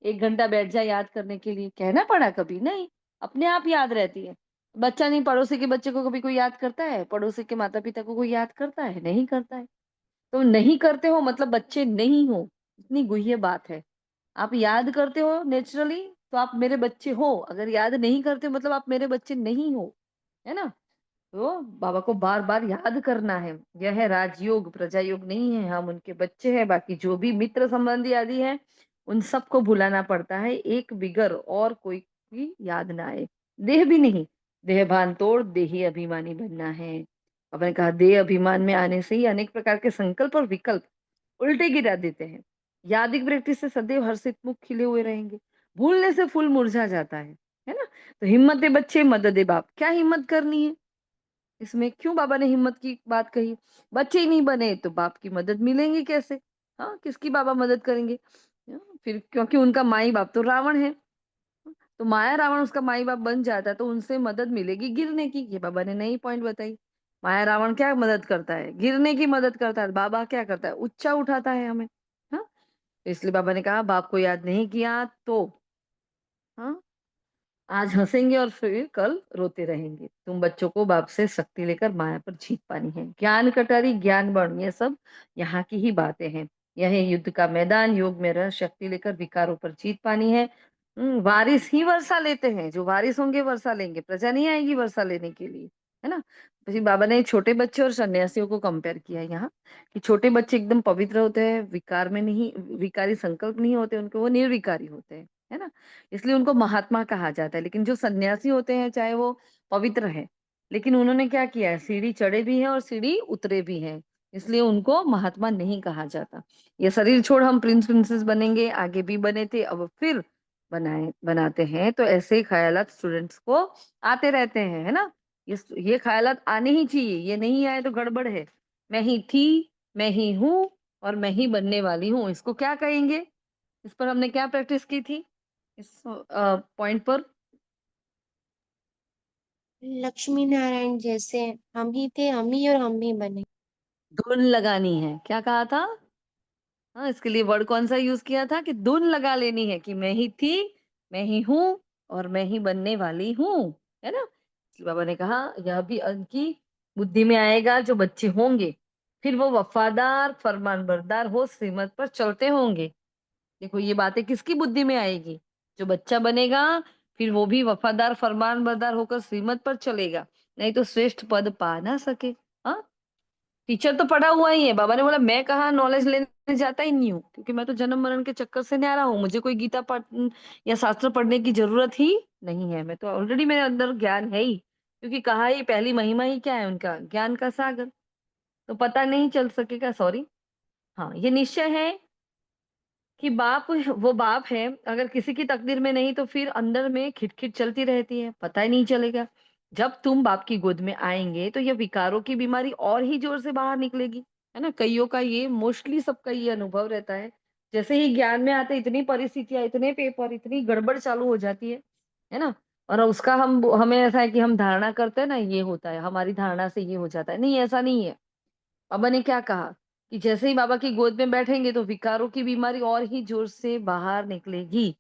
1 घंटा बैठ जा याद करने के लिए। कहना पड़ा कभी? नहीं, अपने आप याद रहती है। बच्चा नहीं पड़ोसी के बच्चे को कभी कोई याद करता है? पड़ोसी के माता-पिता को कोई याद करता है? नहीं करता है। तो नहीं करते हो मतलब बच्चे नहीं हो, इतनी गुह्य बात है। आप याद करते हो नेचुरली तो आप मेरे बच्चे हो, अगर याद नहीं करते हो मतलब आप मेरे बच्चे नहीं हो, है ना? तो बाबा को बार-बार याद करना है। यह है राजयोग, प्रजा योग नहीं है, हम उनके बच्चे हैं, बाकी जो भी मित्र संबंधी आदि हैं, उन सबको भुलाना पड़ता है, एक बिगर और कोई भी याद ना आए। देह भी नहीं, देह भान तोड़ देही अभिमानी बनना है। आपने कहा देह अभिमान में आने से ही अनेक प्रकार के संकल्प और विकल्प उल्टे गिरा देते हैं। यादिक वृत्ति से सदैव हर्षित मुख खिले हुए रहेंगे। भूलने से फूल मुरझा जाता है ना? तो हिम्मत है बच्चे, मदद है बाप। क्या हिम्मत करनी है? इसमें क्यों बाबा ने हिम्मत की बात कही? बच्चे ही नहीं बने तो बाप की मदद मिलेंगी कैसे? हाँ, किसकी बाबा मदद करेंगे? फिर क्योंकि उनका माई-बाप तो रावण है। तो माया रावण उसका माई-बाप बन जाता है तो उनसे मदद मिलेगी गिरने की। ये बाबा ने नई पॉइंट बताई। माया रावण क्या मदद करता है? गिरने की मदद करता है। बाबा क्या करता है? ऊँचा उठाता है हमें। हाँ, तो इसलिए बाबा ने कहा बाप को याद नहीं किया तो हाँ, आज हँसेंगे और फिर कल रोते रहेंगे। तुम बच्चों को बाप से शक्ति लेकर माया पर जीत पानी है। ज्ञान कटारी, ज्ञान बण ये सब यहाँ की ही बातें हैं। यह है युद्ध का मैदान, योग में रह शक्ति लेकर विकारों पर जीत पानी है। वारिस ही वर्षा लेते हैं, जो वारिस होंगे वर्षा लेंगे, प्रजा नहीं आएगी वर्षा लेने के लिए, है ना? फिर बाबा ने छोटे बच्चे और सन्यासियों को कंपेयर किया यहाँ कि छोटे बच्चे एकदम पवित्र होते हैं, विकार में नहीं विकारी संकल्प नहीं होते उनके, वो निर्विकारी होते हैं, है ना? इसलिए उनको महात्मा कहा जाता है। लेकिन जो सन्यासी होते हैं चाहे वो पवित्र है, लेकिन उन्होंने क्या किया है सीढ़ी चढ़े भी हैं और सीढ़ी उतरे भी हैं, इसलिए उनको महात्मा नहीं कहा जाता। ये शरीर छोड़ हम प्रिंस प्रिंसेस बनेंगे, आगे भी बने थे अब फिर बनाते हैं, तो ऐसे ख्यालात स्टूडेंट्स को आते रहते हैं, है ना? ये ख्यालात आने ही चाहिए, ये नहीं आए तो गड़बड़ है। मैं ही थी, मैं ही हूँ और मैं ही बनने वाली हूँ, इसको क्या कहेंगे? इस पर हमने क्या प्रैक्टिस की थी? इस पॉइंट पर लक्ष्मी नारायण जैसे हम ही थे हम ही और हम ही बने। धुन लगानी है। क्या कहा था? हाँ, इसके लिए वर्ड कौन-सा यूज़ किया था कि धुन लगा लेनी है कि मैं ही थी, मैं ही हूँ और मैं ही बनने वाली हूँ, है ना? इसलिए बाबा ने कहा यह भी उनकी बुद्धि में आएगा जो बच्चे होंगे, फिर वो वफ़ादार, फरमानबरदार हो श्रीमत पर चलते होंगे। देखो ये बातें किसकी बुद्धि में आएगी? जो बच्चा बनेगा, फिर वो भी वफादार फरमानबरदार होकर श्रीमत पर चलेगा, नहीं तो श्रेष्ठ पद पा ना सके। हाँ, टीचर तो पढ़ा हुआ ही है। बाबा ने बोला मैं कहाँ नॉलेज लेने जाता ही नहीं हूँ, क्योंकि मैं तो जन्म मरण के चक्कर से न्यारा हूँ। मुझे कोई गीता पढ़ या शास्त्र पढ़ने की जरूरत ही नहीं है। मैं तो ऑलरेडी मेरे अंदर ज्ञान है ही, क्योंकि कहा ही पहली महिमा ही क्या है उनका, ज्ञान का सागर। तो पता नहीं चल सकेगा, सॉरी। हाँ, ये निश्चय है कि बाप वो बाप है। अगर किसी की तकदीर में नहीं तो फिर अंदर में खिटखिट चलती रहती है, पता ही नहीं चलेगा। जब तुम बाप की गोद में आएंगे तो ये विकारों की बीमारी और ही जोर से बाहर निकलेगी, है ना। कईयों का ये, मोस्टली सबका ये अनुभव रहता है। जैसे ही ज्ञान में आते इतनी परिस्थितियां, इतने पेपर, इतनी गड़बड़ चालू हो जाती है ना। और उसका हमें ऐसा है कि हम धारणा करते हैं ना, ये होता है हमारी धारणा से, ये हो जाता है। नहीं, ऐसा नहीं है। बाबा ने क्या कहा कि जैसे ही बाबा की गोद में बैठेंगे तो विकारों की बीमारी और ही जोर से बाहर निकलेगी।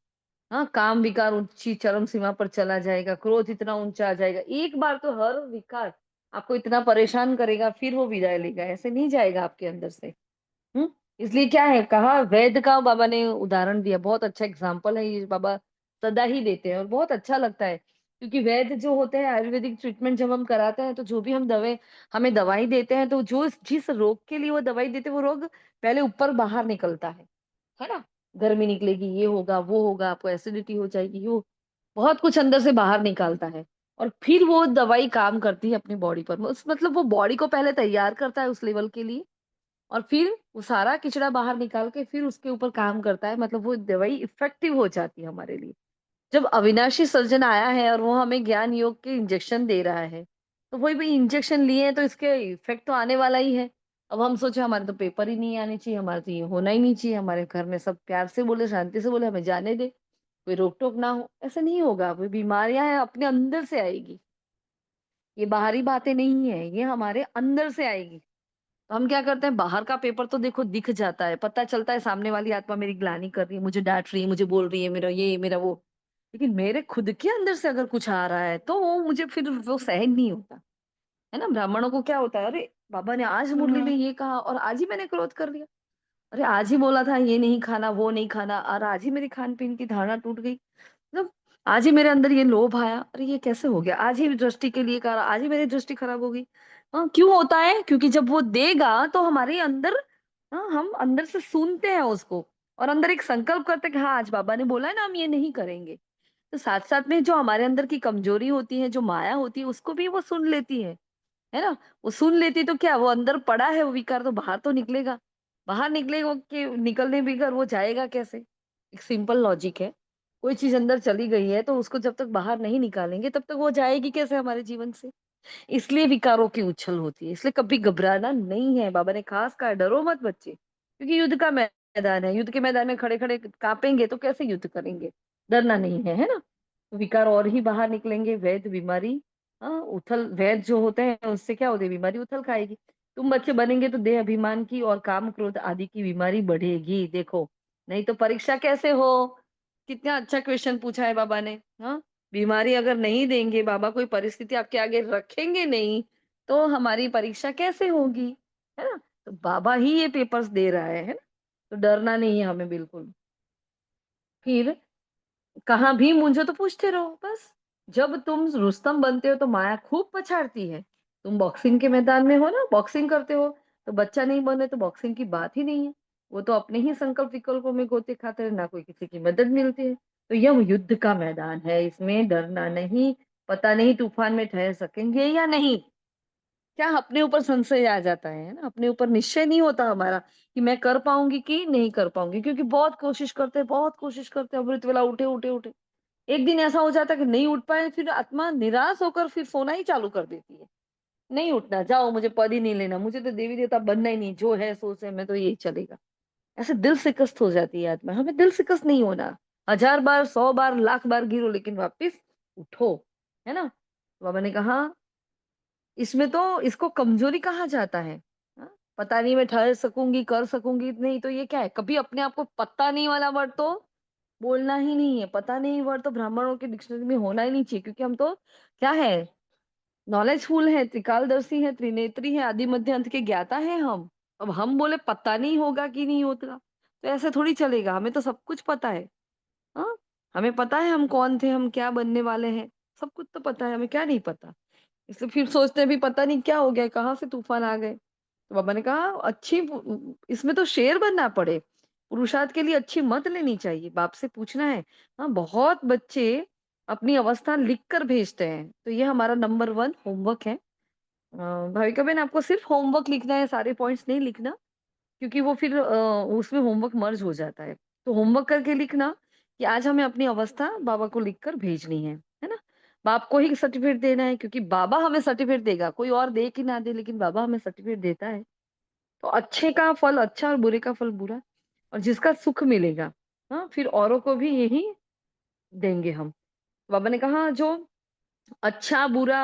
हाँ, काम विकार ऊंची चरम सीमा पर चला जाएगा, क्रोध इतना ऊंचा आ जाएगा। एक बार तो हर विकार आपको इतना परेशान करेगा, फिर वो विदाई लेगा, ऐसे नहीं जाएगा आपके अंदर से। हम्म। इसलिए क्या है, कहा वैद्य का बाबा ने उदाहरण दिया, बहुत अच्छा एग्जाम्पल है ये। बाबा सदा ही देते हैं और बहुत अच्छा लगता है, क्योंकि वैद्य जो होते हैं, आयुर्वेदिक ट्रीटमेंट जब हम कराते हैं तो जो भी हम दवाई, हमें दवाई देते हैं, तो जो जिस रोग के लिए वो दवाई देते हैं वो रोग पहले ऊपर बाहर निकलता है ना। गर्मी निकलेगी, ये होगा, वो होगा, आपको एसिडिटी हो जाएगी, वो बहुत कुछ अंदर से बाहर निकालता है। और फिर वो दवाई काम करती है अपनी बॉडी पर, मतलब वो बॉडी को पहले तैयार करता है उस लेवल के लिए, और फिर वो सारा किचड़ा बाहर निकाल के फिर उसके ऊपर काम करता है। मतलब वो दवाई इफेक्टिव हो जाती है हमारे लिए। जब अविनाशी सर्जन आया है और वो हमें ज्ञान योग के इंजेक्शन दे रहा है, तो वही भी इंजेक्शन लिए हैं तो इसके इफेक्ट तो आने वाला ही है। अब हम सोचे हमारे तो पेपर ही नहीं आने चाहिए, हमारे तो ये होना ही नहीं चाहिए, हमारे घर में सब प्यार से बोले, शांति से बोले, हमें जाने दे, कोई रोक टोक ना हो। ऐसा नहीं होगा। वो बीमारियां हैं अपने अंदर से आएगी, ये बाहरी बातें नहीं है, ये हमारे अंदर से आएगी। तो हम क्या करते हैं, बाहर का पेपर तो देखो दिख जाता है, पता चलता है सामने वाली आत्मा मेरी ग्लानि कर रही है, मुझे डांट रही है, मुझे बोल रही है, मेरा ये मेरा वो। लेकिन मेरे खुद के अंदर से अगर कुछ आ रहा है तो वो मुझे फिर वो सहन नहीं होता, है ना। ब्राह्मणों को क्या होता है, अरे बाबा ने आज मुरली में ये कहा और आज ही मैंने क्रोध कर लिया, अरे आज ही बोला था ये नहीं खाना, वो नहीं खाना, और आज ही मेरी खान पीन की धारणा टूट गई। मतलब आज ही मेरे अंदर ये लोभ आया, अरे ये कैसे हो गया, आज ही दृष्टि के लिए कहा, आज ही मेरी दृष्टि खराब हो गई। हाँ, क्यों होता है, क्योंकि जब वो देगा तो हमारे अंदर, हाँ, हम अंदर से सुनते हैं उसको, और अंदर एक संकल्प करते हैं कि हाँ आज बाबा ने बोला है ना, हम ये नहीं करेंगे। तो साथ साथ में जो हमारे अंदर की कमजोरी होती है, जो माया होती है, उसको भी वो सुन लेती है ना। वो सुन लेती तो क्या, वो अंदर पड़ा है वो विकार, तो बाहर तो निकलेगा। बाहर निकलेगा कि निकलने बिगर वो जाएगा कैसे। एक सिंपल लॉजिक है। कोई चीज अंदर चली गई है तो उसको जब तक बाहर नहीं निकालेंगे तब तक वो जाएगी कैसे हमारे जीवन से। इसलिए विकारों की उछल होती है, इसलिए कभी घबराना नहीं है। बाबा ने खास कहा, डरो मत बच्चे, क्योंकि युद्ध का मैदान है। युद्ध के मैदान में खड़े खड़े कांपेंगे तो कैसे युद्ध करेंगे। डरना नहीं है ना। तो विकार और ही बाहर निकलेंगे, वैध बीमारी, हाँ, उथल, वैध जो होते हैं उससे क्या होती है, बीमारी उथल खाएगी। तुम बच्चे बनेंगे तो देह अभिमान की और काम क्रोध आदि की बीमारी बढ़ेगी, देखो। नहीं तो परीक्षा कैसे हो। कितना अच्छा क्वेश्चन पूछा है बाबा ने। हाँ, बीमारी अगर नहीं देंगे बाबा, कोई परिस्थिति आपके आगे रखेंगे नहीं, तो हमारी परीक्षा कैसे होगी, है ना। तो बाबा ही ये पेपर्स दे रहा है ना। तो डरना नहीं है हमें बिल्कुल। फिर कहाँ भी मुझे तो पूछते रहो बस। जब तुम रुस्तम बनते हो तो माया खूब पछाड़ती है। तुम बॉक्सिंग के मैदान में हो ना, बॉक्सिंग करते हो, तो बच्चा नहीं बने तो बॉक्सिंग की बात ही नहीं है। वो तो अपने ही संकल्प विकल्पों में गोते खाते हैं, ना कोई किसी की मदद मिलती है। तो यह युद्ध का मैदान है, इसमें डरना नहीं। पता नहीं तूफान में ठहर सकेंगे या नहीं। क्या अपने ऊपर संशय आ जाता है ना, अपने ऊपर निश्चय नहीं होता हमारा कि मैं कर पाऊंगी कि नहीं कर पाऊंगी, क्योंकि बहुत कोशिश करते हैं, बहुत कोशिश करते हैं, अमृत वेला उठे उठे उठे। एक दिन ऐसा हो जाता है कि नहीं उठ पाए, फिर आत्मा निराश होकर फिर सोना ही चालू कर देती है। नहीं उठना, जाओ, मुझे पद ही नहीं लेना, मुझे तो देवी देवता बनना ही नहीं, जो है सोच है, मैं तो यही चलेगा। ऐसे दिल शिकस्त हो जाती है आत्मा। हमें दिल शिकस्त नहीं होना। 1000 बार, 100 बार, लाख बार गिरो, लेकिन वापिस उठो, है ना। बाबा ने कहा इसमें तो इसको कमजोरी कहा जाता है। हाँ? पता नहीं मैं ठहर सकूंगी, कर सकूंगी नहीं, तो ये क्या है, कभी अपने आप को पता नहीं वाला वर्ड तो बोलना ही नहीं है। पता नहीं वर्ड तो ब्राह्मणों के डिक्शनरी में होना ही नहीं चाहिए, क्योंकि हम तो क्या है, नॉलेजफुल है, त्रिकालदर्शी है, त्रिनेत्री है, आदि मध्य अंत के ज्ञाता है हम। अब हम बोले पता नहीं होगा कि नहीं होगा, तो ऐसे थोड़ी चलेगा, हमें तो सब कुछ पता है। हाँ, हमें पता है हम कौन थे, हम क्या बनने वाले हैं, सब कुछ तो पता है, हमें क्या नहीं पता। इसलिए फिर सोचते हैं भी पता नहीं क्या हो गया, कहाँ से तूफान आ गए। तो बाबा ने कहा अच्छी इसमें तो शेर बनना पड़े, पुरुषार्थ के लिए अच्छी मत लेनी चाहिए, बाप से पूछना है। हाँ, बहुत बच्चे अपनी अवस्था लिख कर भेजते हैं, तो ये हमारा नंबर 1 होमवर्क है। भाविका बहन, आपको सिर्फ होमवर्क लिखना है, सारे पॉइंट्स नहीं लिखना, क्योंकि वो फिर उसमें होमवर्क मर्ज हो जाता है। तो होमवर्क करके लिखना कि आज हमें अपनी अवस्था बाबा को लिखकर भेजनी है ना? बाप को ही सर्टिफिकेट देना है, क्योंकि बाबा हमें सर्टिफिकेट देगा, कोई और दे कि ना दे, लेकिन बाबा हमें सर्टिफिकेट देता है। तो अच्छे का फल अच्छा और बुरे का फल बुरा, और जिसका सुख मिलेगा, हाँ, फिर औरों को भी यही देंगे हम। बाबा ने कहा जो अच्छा बुरा,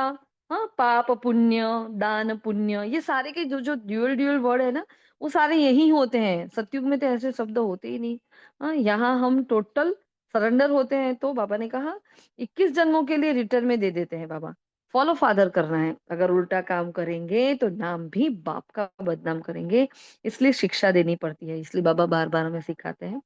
हाँ, पाप पुण्य, दान पुण्य, ये सारे के जो जो ड्यूअल ड्यूअल वर्ड है ना, वो सारे यही होते हैं। सतयुग में तो ऐसे शब्द होते ही नहीं। हाँ, यहाँ हम टोटल सरेंडर होते हैं। तो बाबा ने कहा 21 जन्मों के लिए रिटर्न में दे देते हैं बाबा। फॉलो फादर करना है, अगर उल्टा काम करेंगे तो नाम भी बाप का बदनाम करेंगे, इसलिए शिक्षा देनी पड़ती है। इसलिए बाबा बार बार हमें सिखाते हैं,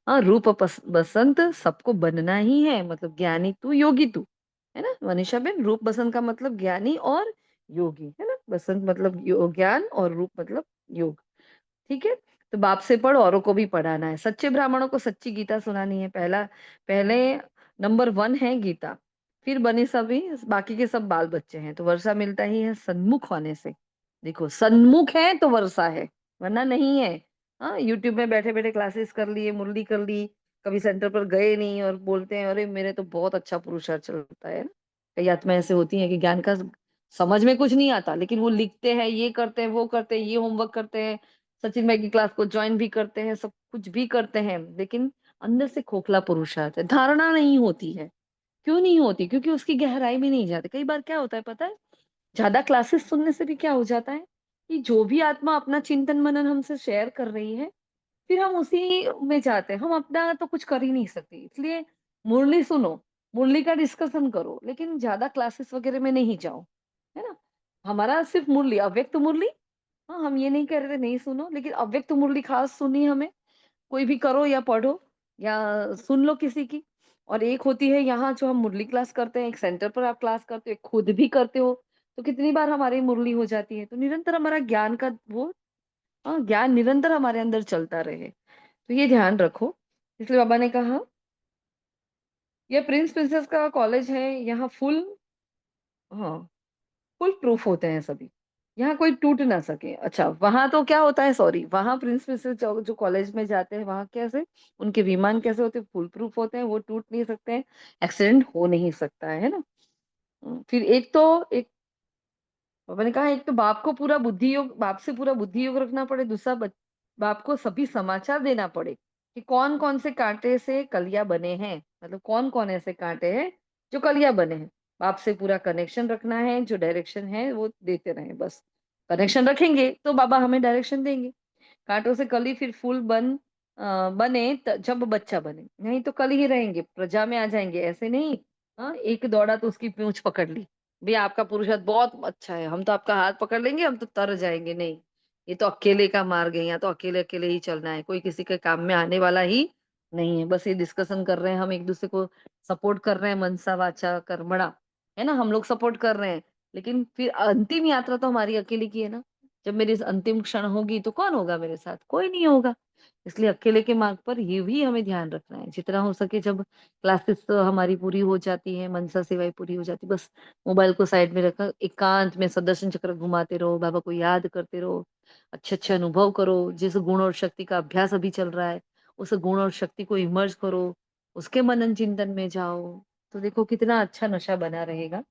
हाँ, रूप बसंत सबको बनना ही है, मतलब ज्ञानी तू योगी तू, है ना मनीषा बेन? रूप बसंत का मतलब ज्ञानी और योगी, है ना? बसंत मतलब ज्ञान और रूप मतलब योग। ठीक है, तो बाप से पढ़, औरों को भी पढ़ाना है। सच्चे ब्राह्मणों को सच्ची गीता सुनानी है। पहले नंबर 1 है गीता, फिर बने सभी बाकी के सब बाल बच्चे हैं। तो वर्षा मिलता ही है सन्मुख होने से। देखो, सन्मुख है तो वर्षा है, वरना नहीं है। हाँ, यूट्यूब में बैठे बैठे क्लासेस कर लिए, मुरली कर ली, कभी सेंटर पर गए नहीं, और बोलते हैं अरे मेरे तो बहुत अच्छा पुरुषार्थ चलता है ना। कई आत्मा ऐसे होती हैं कि ज्ञान का समझ में कुछ नहीं आता, लेकिन वो लिखते हैं, ये करते हैं, वो करते हैं, ये होमवर्क करते हैं, सचिन भाई की क्लास को ज्वाइन भी करते हैं, सब कुछ भी करते हैं, लेकिन अंदर से खोखला पुरुषार्थ है, धारणा नहीं होती है। क्यों नहीं होती? क्योंकि उसकी गहराई में नहीं जाते। कई बार क्या होता है पता है, ज्यादा क्लासेस सुनने से भी क्या हो जाता है कि जो भी आत्मा अपना चिंतन मनन हमसे शेयर कर रही है, फिर हम उसी में जाते हैं, हम अपना तो कुछ कर ही नहीं सकते। इसलिए मुरली सुनो, मुरली का डिस्कशन करो, लेकिन ज्यादा क्लासेस वगैरह में नहीं जाओ, है ना? हमारा सिर्फ मुरली, अव्यक्त मुरली। हाँ, हम ये नहीं कह रहे थे नहीं सुनो, लेकिन अव्यक्त मुरली खास सुनी हमें। कोई भी करो या पढ़ो या सुन लो किसी की। और एक होती है यहाँ जो हम मुरली क्लास करते हैं, एक सेंटर पर आप क्लास करते हो, एक खुद भी करते हो, तो कितनी बार हमारी मुरली हो जाती है। तो निरंतर हमारा ज्ञान का वो, हाँ, ज्ञान निरंतर हमारे अंदर चलता रहे, तो ये ध्यान रखो। इसलिए बाबा ने कहा ये प्रिंस प्रिंसेस का कॉलेज है, यहाँ फुल, हाँ, फुल प्रूफ होते हैं सभी, यहाँ कोई टूट ना सके। अच्छा, वहां तो क्या होता है, सॉरी, वहां प्रिंस प्रिंसेस जो कॉलेज में जाते हैं, वहां कैसे उनके विमान कैसे होते हैं, फुल प्रूफ होते हैं, वो टूट नहीं सकते हैं, एक्सीडेंट हो नहीं सकता है ना? फिर एक मैंने कहा, एक तो बाप को पूरा बुद्धि योग, बाप से पूरा बुद्धि योग रखना पड़े, दूसरा बाप को सभी समाचार देना पड़े कि कौन कौन से कांटे से कलियां बने हैं, मतलब कौन कौन ऐसे कांटे हैं जो कलियां बने हैं। बाप से पूरा कनेक्शन रखना है, जो डायरेक्शन है वो देते रहे, बस कनेक्शन रखेंगे तो बाबा हमें डायरेक्शन देंगे। कांटों से कली फिर फूल बने जब बच्चा बने, नहीं तो कल ही रहेंगे, प्रजा में आ जाएंगे, ऐसे नहीं। हाँ, एक दौड़ा तो उसकी पूंछ पकड़ ली, भैया आपका पुरुषार्थ बहुत अच्छा है, हम तो आपका हाथ पकड़ लेंगे, हम तो तर जाएंगे, नहीं, ये तो अकेले का मार्ग है, यहाँ तो अकेले अकेले ही चलना है, कोई किसी के काम में आने वाला ही नहीं है। बस ये डिस्कशन कर रहे हैं हम, एक दूसरे को सपोर्ट कर रहे हैं, मनसा वाचा कर्मणा, है ना, हम लोग सपोर्ट कर रहे हैं, लेकिन फिर अंतिम यात्रा तो हमारी अकेले की है ना। जब मेरी अंतिम क्षण होगी तो कौन होगा मेरे साथ? कोई नहीं होगा। इसलिए अकेले के मार्ग पर ये भी हमें ध्यान रखना है, जितना हो सके। जब क्लासेस हमारी पूरी हो जाती है, मनसा सेवाएं पूरी हो जाती, बस मोबाइल को साइड में रखा, एकांत में सदर्शन चक्र घुमाते रहो, बाबा को याद करते रहो, अच्छे अच्छे अनुभव करो। जिस गुण और शक्ति का अभ्यास अभी चल रहा है, उस गुण और शक्ति को इमर्ज करो, उसके मनन चिंतन में जाओ, तो देखो कितना अच्छा नशा बना रहेगा,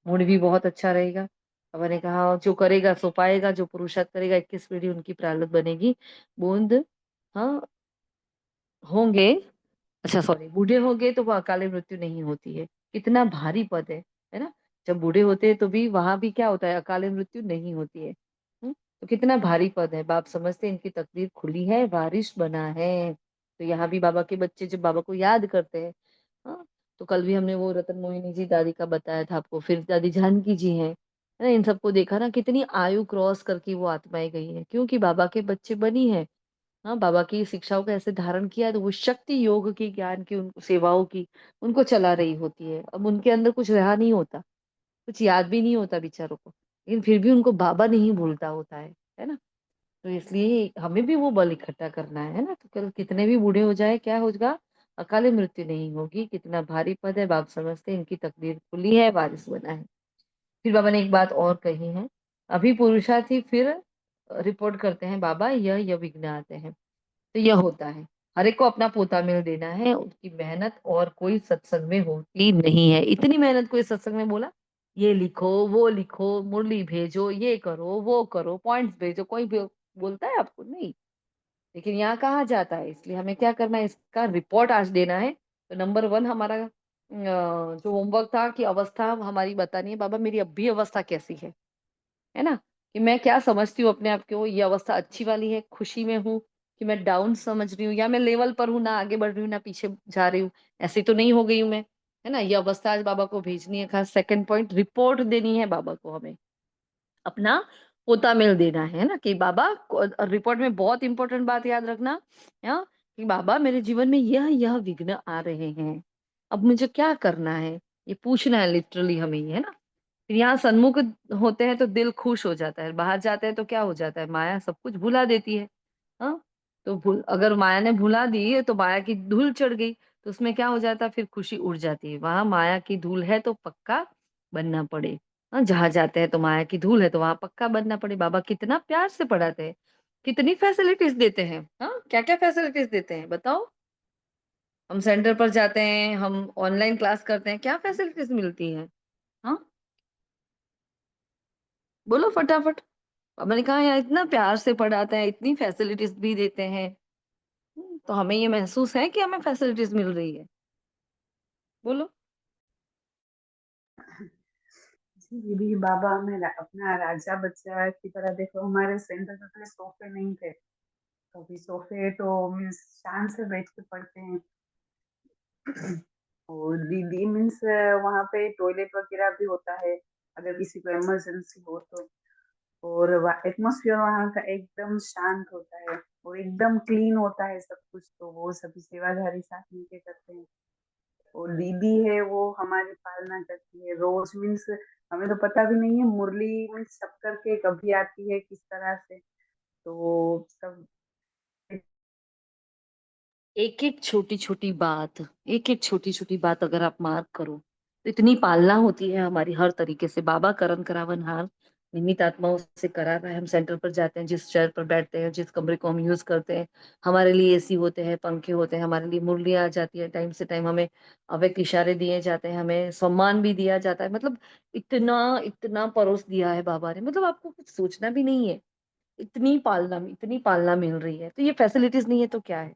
मूड भी बहुत अच्छा रहेगा। अब मैंने कहा जो करेगा सो पाएगा, जो पुरुषार्थ करेगा 21 पीढ़ी उनकी प्रारब्ध बनेगी। बूंद, हाँ, होंगे, अच्छा सॉरी, बूढ़े होंगे तो वो अकाले मृत्यु नहीं होती है। कितना भारी पद है ना? जब बूढ़े होते हैं तो भी वहां भी क्या होता है, अकाले मृत्यु नहीं होती है। तो कितना भारी पद है। बाप समझते हैं इनकी तकदीर खुली है, वारिश बना है। तो यहाँ भी बाबा के बच्चे जब बाबा को याद करते हैं, हाँ, तो कल भी हमने वो रतन मोहिनी जी दादी का बताया था आपको, फिर दादी जानकी जी हैं, है ना? इन सबको देखा ना, कितनी आयु क्रॉस करके वो आत्माएं गई है, क्योंकि बाबा के बच्चे बनी है। हाँ, बाबा की शिक्षाओं को ऐसे धारण किया तो वो शक्ति योग की, ज्ञान की, उनको सेवाओं की उनको चला रही होती है। अब उनके अंदर कुछ रहा नहीं होता, कुछ याद भी नहीं होता बेचारों को, लेकिन फिर भी उनको बाबा नहीं भूलता होता है ना? तो इसलिए हमें भी वो बल इकट्ठा करना है ना? तो कल कितने भी बूढ़े हो जाए क्या होगा? अकाले मृत्यु नहीं होगी। कितना भारी पद है, बाप समझते हैं इनकी तकदीर खुली है, वारिस बना है। फिर बाबा ने एक बात और कही है, अभी पुरुषार्थी फिर रिपोर्ट करते हैं बाबा, यह विघ्न आते हैं। तो यह होता है, हर एक को अपना पोता मिल देना है, उसकी मेहनत और कोई सत्संग में होती नहीं है। इतनी मेहनत कोई सत्संग में बोला, ये लिखो वो लिखो, मुरली भेजो, ये करो वो करो, पॉइंट्स भेजो, कोई बोलता है आपको? नहीं। लेकिन यहाँ कहा जाता है, इसलिए हमें क्या करना है, इसका रिपोर्ट आज देना है। तो नंबर 1 हमारा जो होमवर्क था कि अवस्था हमारी बतानी है, बाबा मेरी अब भी अवस्था कैसी है ना? कि मैं क्या समझती हूँ अपने आप को, ये अवस्था अच्छी वाली है, खुशी में हूँ कि मैं डाउन समझ रही हूँ, या मैं लेवल पर हूँ, ना आगे बढ़ रही हूँ ना पीछे जा रही हूँ, ऐसी तो नहीं हो गई हूँ मैं, है ना? ये अवस्था आज बाबा को भेजनी है। खास सेकंड पॉइंट, रिपोर्ट देनी है बाबा को, हमें अपना पोता मेल देना है ना, कि बाबा रिपोर्ट में बहुत इंपॉर्टेंट बात याद रखना, या कि बाबा मेरे जीवन में यह विघ्न आ रहे हैं, अब मुझे क्या करना है, ये पूछना है लिटरली हमें, है ना? फिर यहाँ सन्मुख होते हैं तो दिल खुश हो जाता है, बाहर जाते हैं तो क्या हो जाता है, माया सब कुछ भुला देती है। हाँ, तो अगर माया ने भुला दी तो माया की धूल चढ़ गई, तो उसमें क्या हो जाता है, फिर खुशी उड़ जाती है। वहां माया की धूल है तो पक्का बनना पड़े। हाँ, जहां जाते हैं तो माया की धूल है तो वहां पक्का बनना पड़े। बाबा कितना प्यार से पढ़ाते हैं, कितनी फैसिलिटीज देते हैं। हाँ, क्या क्या फैसिलिटीज देते हैं बताओ? हम सेंटर पर जाते हैं, हम ऑनलाइन क्लास करते हैं, क्या फैसिलिटीज मिलती है? हाँ, बोलो फटाफट। अब मैंने कहा यार, इतना प्यार से पढ़ाते हैं, इतनी फैसिलिटीज भी देते हैं, तो हमें ये महसूस है कि हमें फैसिलिटीज मिल रही है। बोलो। जी दीदी, बाबा हमें अपना राजा बच्चा की तरह, देखो हमारे सेंटर पे पहले सोफे नहीं थे, तो अभी सोफे तो मीन्स शान से बैठ के पढ़ते हैं। और दीदी मीन्स वहाँ पे टॉयलेट वगैरह भी होता है अगर किसी को इमरजेंसी हो तो। और एटमोसफियर वहाँ का एकदम शांत होता है और एकदम क्लीन होता है सब कुछ, तो वो सभी सेवाधारी साथ मिलके करते हैं। और दीदी है वो हमारी पालना करती है रोज, मीन्स हमें तो पता भी नहीं है मुरली मीन्स सब करके कभी आती है किस तरह से, तो सब। एक एक छोटी छोटी बात, एक एक छोटी छोटी बात अगर आप मार्क करो, तो इतनी पालना होती है हमारी हर तरीके से। बाबा करन करावन हार निमित आत्माओं से करा रहा है। हम सेंटर पर जाते हैं, जिस चेयर पर बैठते हैं, जिस कमरे को हम यूज करते हैं, हमारे लिए एसी होते हैं, पंखे होते हैं, हमारे लिए मुरलियां आ जाती है टाइम से टाइम, हमें अवैध इशारे दिए जाते हैं, हमें सम्मान भी दिया जाता है। मतलब इतना इतना परोस दिया है बाबा ने, मतलब आपको कुछ सोचना भी नहीं है, इतनी पालना मिल रही है। तो ये फैसिलिटीज नहीं है तो क्या है?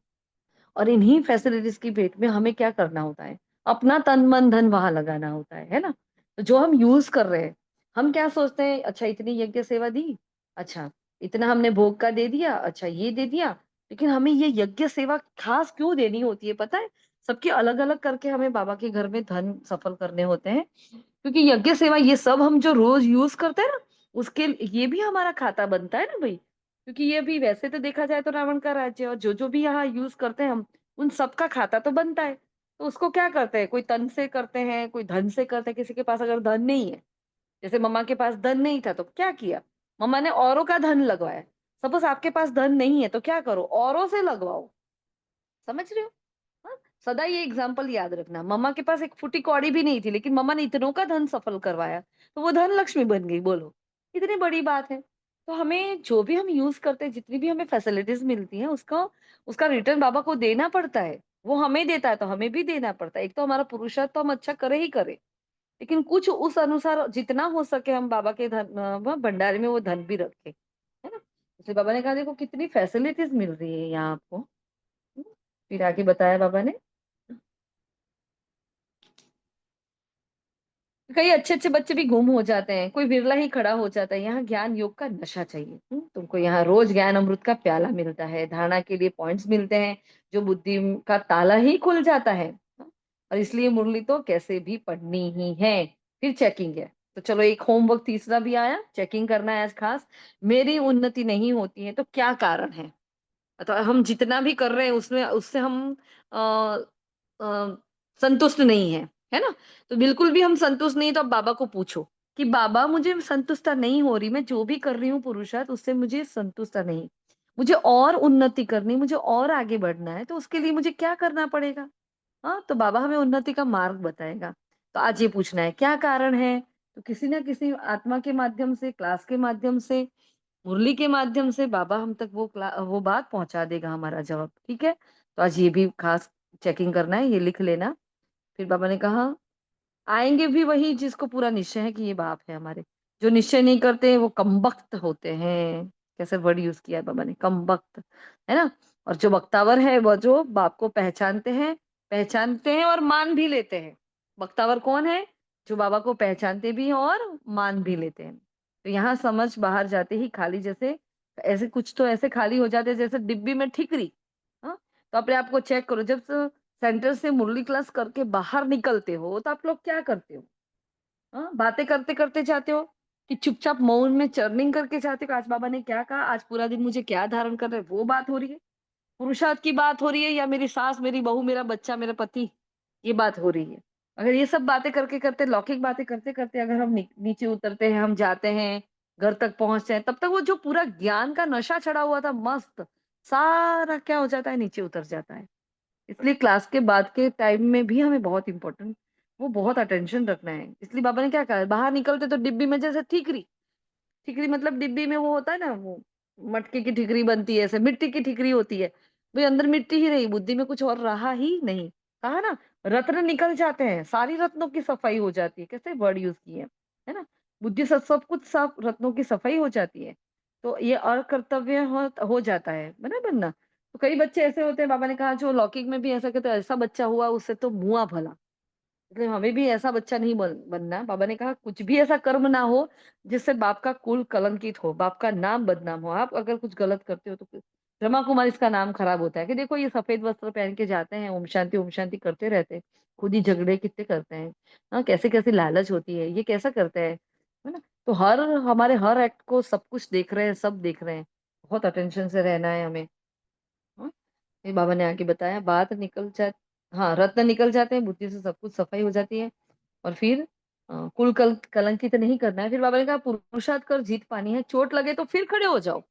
और इन्हीं फैसिलिटीज की भेंट में हमें क्या करना होता है, अपना तन मन धन वहां लगाना होता है ना? तो जो हम यूज कर रहे हैं, हम क्या सोचते हैं, अच्छा इतनी यज्ञ सेवा दी, अच्छा इतना हमने भोग का दे दिया, अच्छा ये दे दिया। लेकिन हमें ये यज्ञ सेवा खास क्यों देनी होती है पता है? सबके अलग अलग करके हमें बाबा के घर में धन सफल करने होते हैं, क्योंकि यज्ञ सेवा ये सब हम जो रोज यूज करते हैं ना, उसके ये भी हमारा खाता बनता है ना भाई। क्योंकि ये भी वैसे तो देखा जाए तो रावण का राज्य है, और जो जो भी यहाँ यूज करते हैं हम, उन सबका खाता तो बनता है। तो उसको क्या करते हैं, कोई तन से करते हैं, कोई धन से करते हैं। किसी के पास अगर धन नहीं है, जैसे मम्मा के पास धन नहीं था तो क्या किया, मम्मा ने औरों का धन लगवाया। सपोज आपके पास धन नहीं है तो क्या करो, औरों से लगवाओ। समझ रहे हो? हाँ? सदा ये एग्जाम्पल याद रखना, मम्मा के पास एक फुटी कौड़ी भी नहीं थी, लेकिन मम्मा ने इतनों का धन सफल करवाया, तो वो धन लक्ष्मी बन गई। बोलो, कितनी बड़ी बात है। तो हमें जो भी हम यूज करते हैं, जितनी भी हमें फैसिलिटीज मिलती हैं, उसका उसका रिटर्न बाबा को देना पड़ता है। वो हमें देता है तो हमें भी देना पड़ता है। एक तो हमारा पुरुषार्थ तो हम अच्छा करे ही करे, लेकिन कुछ उस अनुसार जितना हो सके हम बाबा के धन भंडारे में वो धन भी रखे, है ना? इसलिए बाबा ने कहा देखो कितनी फैसिलिटीज मिल रही है यहाँ आपको। फिर आगे बताया बाबा ने, कई अच्छे अच्छे बच्चे भी गुम हो जाते हैं, कोई विरला ही खड़ा हो जाता है। यहाँ ज्ञान योग का नशा चाहिए। तुमको यहाँ रोज ज्ञान अमृत का प्याला मिलता है, धारणा के लिए पॉइंट्स मिलते हैं, जो बुद्धि का ताला ही खुल जाता है। और इसलिए मुरली तो कैसे भी पढ़नी ही है। फिर चेकिंग है, तो चलो एक होमवर्क तीसरा भी आया, चेकिंग करना है आज खास। मेरी उन्नति नहीं होती है तो क्या कारण है? तो हम जितना भी कर रहे हैं उसमें उससे हम अ, अ, संतुष्ट नहीं है, है ना? तो बिल्कुल भी हम संतुष्ट नहीं, तो आप बाबा को पूछो कि बाबा मुझे संतुष्टता नहीं हो रही, मैं जो भी कर रही हूँ पुरुषार्थ उससे मुझे संतुष्टता नहीं। मुझे और उन्नति करनी, मुझे और आगे बढ़ना है, तो उसके लिए मुझे क्या करना पड़ेगा? हाँ, तो बाबा हमें उन्नति का मार्ग बताएगा। तो आज ये पूछना है क्या कारण है? तो किसी न किसी आत्मा के माध्यम से, क्लास के माध्यम से, मुरली के माध्यम से बाबा हम तक वो बात पहुँचा देगा हमारा जवाब, ठीक है? तो आज ये भी खास चेकिंग करना है, ये लिख लेना। फिर बाबा ने कहा आएँगे भी वही जिसको पूरा निश्चय है कि ये बाप है हमारे। जो निश्चय नहीं करते वो कमबख्त होते हैं। कैसे वर्ड यूज़ किया है बाबा ने, कमबख्त, है ना? और जो बख्तावर है वो जो बाप को पहचानते हैं और मान भी लेते हैं। बख्तावर कौन है? जो बाबा को पहचानते भी हैं और मान भी लेते हैं। तो यहाँ समझ बाहर जाते ही खाली जैसे ऐसे कुछ तो ऐसे खाली हो जाते हैं जैसे डिब्बी में ठिकरी। हाँ? तो अपने आप को चेक करो जब सेंटर से मुरली क्लास करके बाहर निकलते हो तो आप लोग क्या करते हो? हाँ, बातें करते-करते जाते हो कि चुपचाप मौन में चर्निंग करके जाते हो? आज बाबा ने क्या कहा? आज पूरा दिन मुझे क्या धारण करना है? वो बात हो रही है? पुरुषार्थ की बात हो रही है या मेरी सास, मेरी बहू, मेरा बच्चा, मेरा पति, ये बात हो रही है? अगर ये सब बातें करके करते लौकिक बातें करते-करते अगर हम नीचे उतरते हैं, हम जाते हैं, घर तक पहुँचते हैं, तब तक वो जो पूरा ज्ञान का नशा चढ़ा हुआ था मस्त, सारा क्या हो जाता है? नीचे उतर जाता है। इसलिए क्लास के बाद के टाइम में भी हमें बहुत इम्पोर्टेंट वो बहुत अटेंशन रखना है। इसलिए बाबा ने क्या कहा, बाहर निकलते तो डिब्बी में जैसे ठीकरी, ठीकरी मतलब डिब्बी में वो होता है ना, वो मटके की ठीकरी बनती है, ऐसे मिट्टी की ठीकरी होती है। भई अंदर मिट्टी ही रही, बुद्धि में कुछ और रहा ही नहीं। कहा ना, रत्न निकल जाते हैं, सारी रत्नों की सफाई हो जाती है। कैसे वर्ड यूज़ किए, है ना? बुद्धि से सब कुछ साफ रत्नों की सफाई हो जाती है। तो ये अकर्तव्य हो जाता है, बराबर ना? तो कई बच्चे ऐसे होते हैं, बाबा ने कहा जो लौकिक में भी ऐसा कहते हैं, ऐसा बच्चा हुआ उससे तो मुआ भला। मतलब हमें भी ऐसा बच्चा नहीं बनना है। बाबा ने कहा कुछ भी ऐसा कर्म ना हो जिससे बाप का कुल कलंकित हो, बाप का नाम बदनाम हो। आप अगर कुछ गलत करते हो तो फिर ब्रह्मा कुमारी इसका नाम खराब होता है कि देखो ये सफेद वस्त्र पहन के जाते हैं, ओम शांति करते रहते हैं, खुद ही झगड़े कितने करते हैं। हाँ, कैसे-कैसे लालच होती है, ये कैसा करता है ना? तो हमारे हर एक्ट को सब कुछ देख रहे हैं, सब देख रहे हैं। बहुत अटेंशन से रहना है हमें। हाँ, फिर बाबा ने आगे बताया बात निकल जा हाँ, रत्न निकल जाते हैं, बुद्धि से सब कुछ सफाई हो जाती है और फिर कुल कलंकित नहीं करना है। फिर बाबा ने कहा पुरुषार्थ कर जीत पानी है, चोट लगे तो फिर खड़े हो जाओ।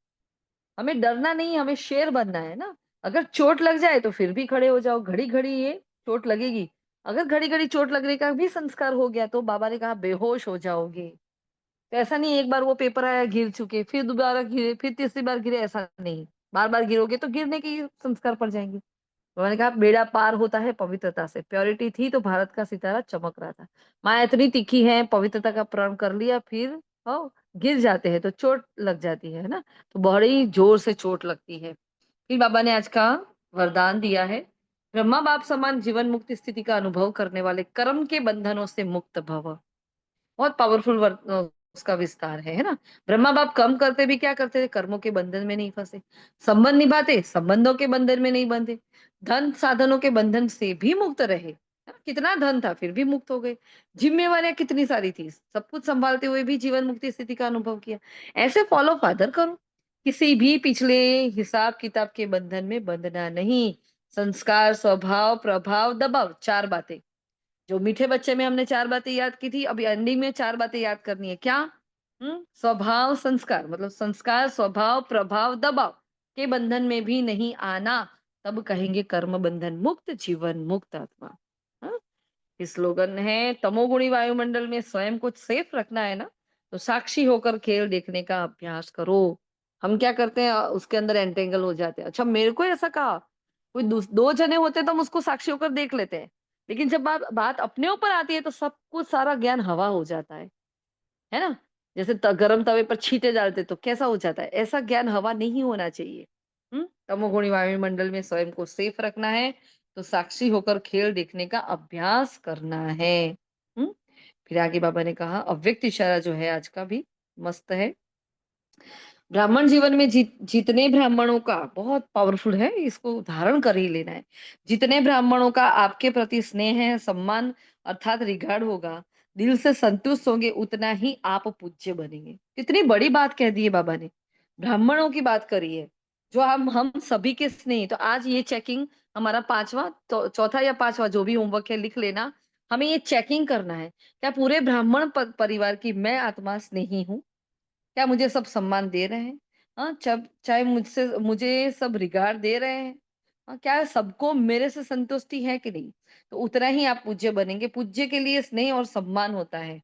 हमें डरना नहीं, हमें शेर बनना है ना। अगर चोट लग जाए तो फिर भी खड़े हो जाओ, घड़ी-घड़ी ये चोट लगेगी। अगर घड़ी-घड़ी चोट लगने का भी संस्कार हो गया तो बाबा ने कहा बेहोश हो जाओगे। तो ऐसा नहीं एक बार वो पेपर आया गिर चुके, फिर दोबारा गिरे, फिर तीसरी बार गिरे, ऐसा नहीं। बार-बार गिरोगे तो गिरने के ही संस्कार पड़ जाएँगे। उन्होंने कहा बेड़ा पार होता है पवित्रता से। प्योरिटी थी तो भारत का सितारा चमक रहा था। माया इतनी तीखी है, पवित्रता का प्रण कर लिया फिर गिर जाते हैं तो चोट लग जाती है ना? तो बड़ी जोर से चोट लगती है। फिर बाबा ने आज का वरदान दिया है, ब्रह्मा बाप समान जीवन मुक्ति स्थिति का अनुभव करने वाले कर्म के बंधनों से मुक्त भव। बहुत पावरफुल उसका विस्तार है ना? ब्रह्मा बाप कम करते भी क्या करते थे? कर्मों के बंधन में नहीं फँसे। संबंध निभाते, संबंधों के बंधन में नहीं बंधे। धन साधनों के बंधन से भी मुक्त रहे। है ना? कितना धन था फिर भी मुक्त हो गए। जिम्मेवारियाँ कितनी सारी थी, सब कुछ सँभालते हुए भी जीवन मुक्ति स्थिति का अनुभव किया। ऐसे फॉलो फादर करो। किसी भी पिछले हिसाब-किताब के बंधन में बंधना नहीं। संस्कार, स्वभाव, प्रभाव, दबाव 4 बातें। जो मीठे बच्चे में हमने 4 बातें याद की थी, अभी एंडिंग में 4 बातें याद करनी है। क्या? स्वभाव, संस्कार मतलब संस्कार, स्वभाव, प्रभाव, दबाव के बंधन में भी नहीं आना, तब कहेंगे कर्म बंधन मुक्त, जीवन मुक्त आत्मा। हाँ? स्लोगन है तमोगुणी वायुमंडल में स्वयं को सेफ रखना है ना, तो साक्षी होकर खेल देखने का अभ्यास करो। हम क्या करते हैं उसके अंदर एंटेंगल हो जाते हैं। अच्छा मेरे को ऐसा कहा, कोई दो जने होते तो हम उसको साक्षी होकर देख लेते हैं, लेकिन जब बात अपने ऊपर आती है तो सब कुछ सारा ज्ञान हवा हो जाता है ना? जैसे गरम तवे पर छींटे डालते तो कैसा हो जाता है, ऐसा ज्ञान हवा नहीं होना चाहिए। तमोगुणी वायुमंडल में स्वयं को सेफ रखना है, तो साक्षी होकर खेल देखने का अभ्यास करना है। हम्म फिर आगे बाबा ने कहा अव्यक्त इशारा जो है आज का भी मस्त है। ब्राह्मण जीवन में जितने ब्राह्मणों का बहुत पावरफुल है, इसको धारण कर ही लेना है। जितने ब्राह्मणों का आपके प्रति स्नेह है, सम्मान अर्थात रिगार्ड होगा, दिल से संतुष्ट होंगे, उतना ही आप पूज्य बनेंगे। कितनी बड़ी बात कह दी है बाबा ने। ब्राह्मणों की बात करी है। जो हम सभी के स्नेह, तो आज ये चेकिंग हमारा 5वां तो चौथा या 5वां जो भी होमवर्क है लिख लेना। हमें ये चेकिंग करना है, क्या पूरे ब्राह्मण परिवार की मैं आत्मा स्नेही हूँ? क्या मुझे सब सम्मान दे रहे हैं? हाँ, जब चाहे मुझे सब रिगार्ड दे रहे हैं? हाँ, क्या सबको मेरे से संतुष्टि है कि नहीं? तो उतना ही आप पूज्य बनेंगे। पूज्य के लिए स्नेह और सम्मान होता है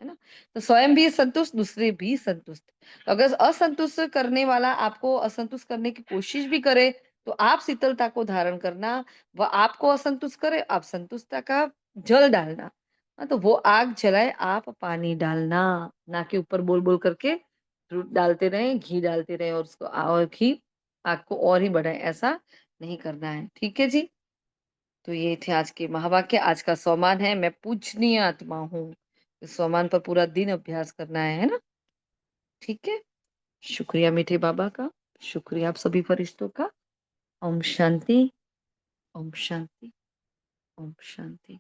ना? तो स्वयं भी संतुष्ट, दूसरे भी संतुष्ट। अगर असंतुष्ट करने वाला आपको असंतुष्ट करने की कोशिश भी करे, तो आप शीतलता को धारण करना, वह आपको असंतुष्ट करे, आप संतुष्टता का जल डालना। हाँ, तो वो आग जलाए, आप पानी डालना, ना कि ऊपर बोल-बोल करके दूध डालते रहें, घी डालते रहें और उसको और घी आग को और ही बढ़ाएँ, ऐसा नहीं करना है। ठीक है जी? तो ये थे आज के महावाक्य। आज का सोमान है, मैं पूजनीय आत्मा हूँ। इस सोमान पर पूरा दिन अभ्यास करना है ना? ठीक है? शुक्रिया मीठे बाबा का, शुक्रिया आप सभी फरिश्तों का। ओम शांति, ओम शांति, ओम शांति।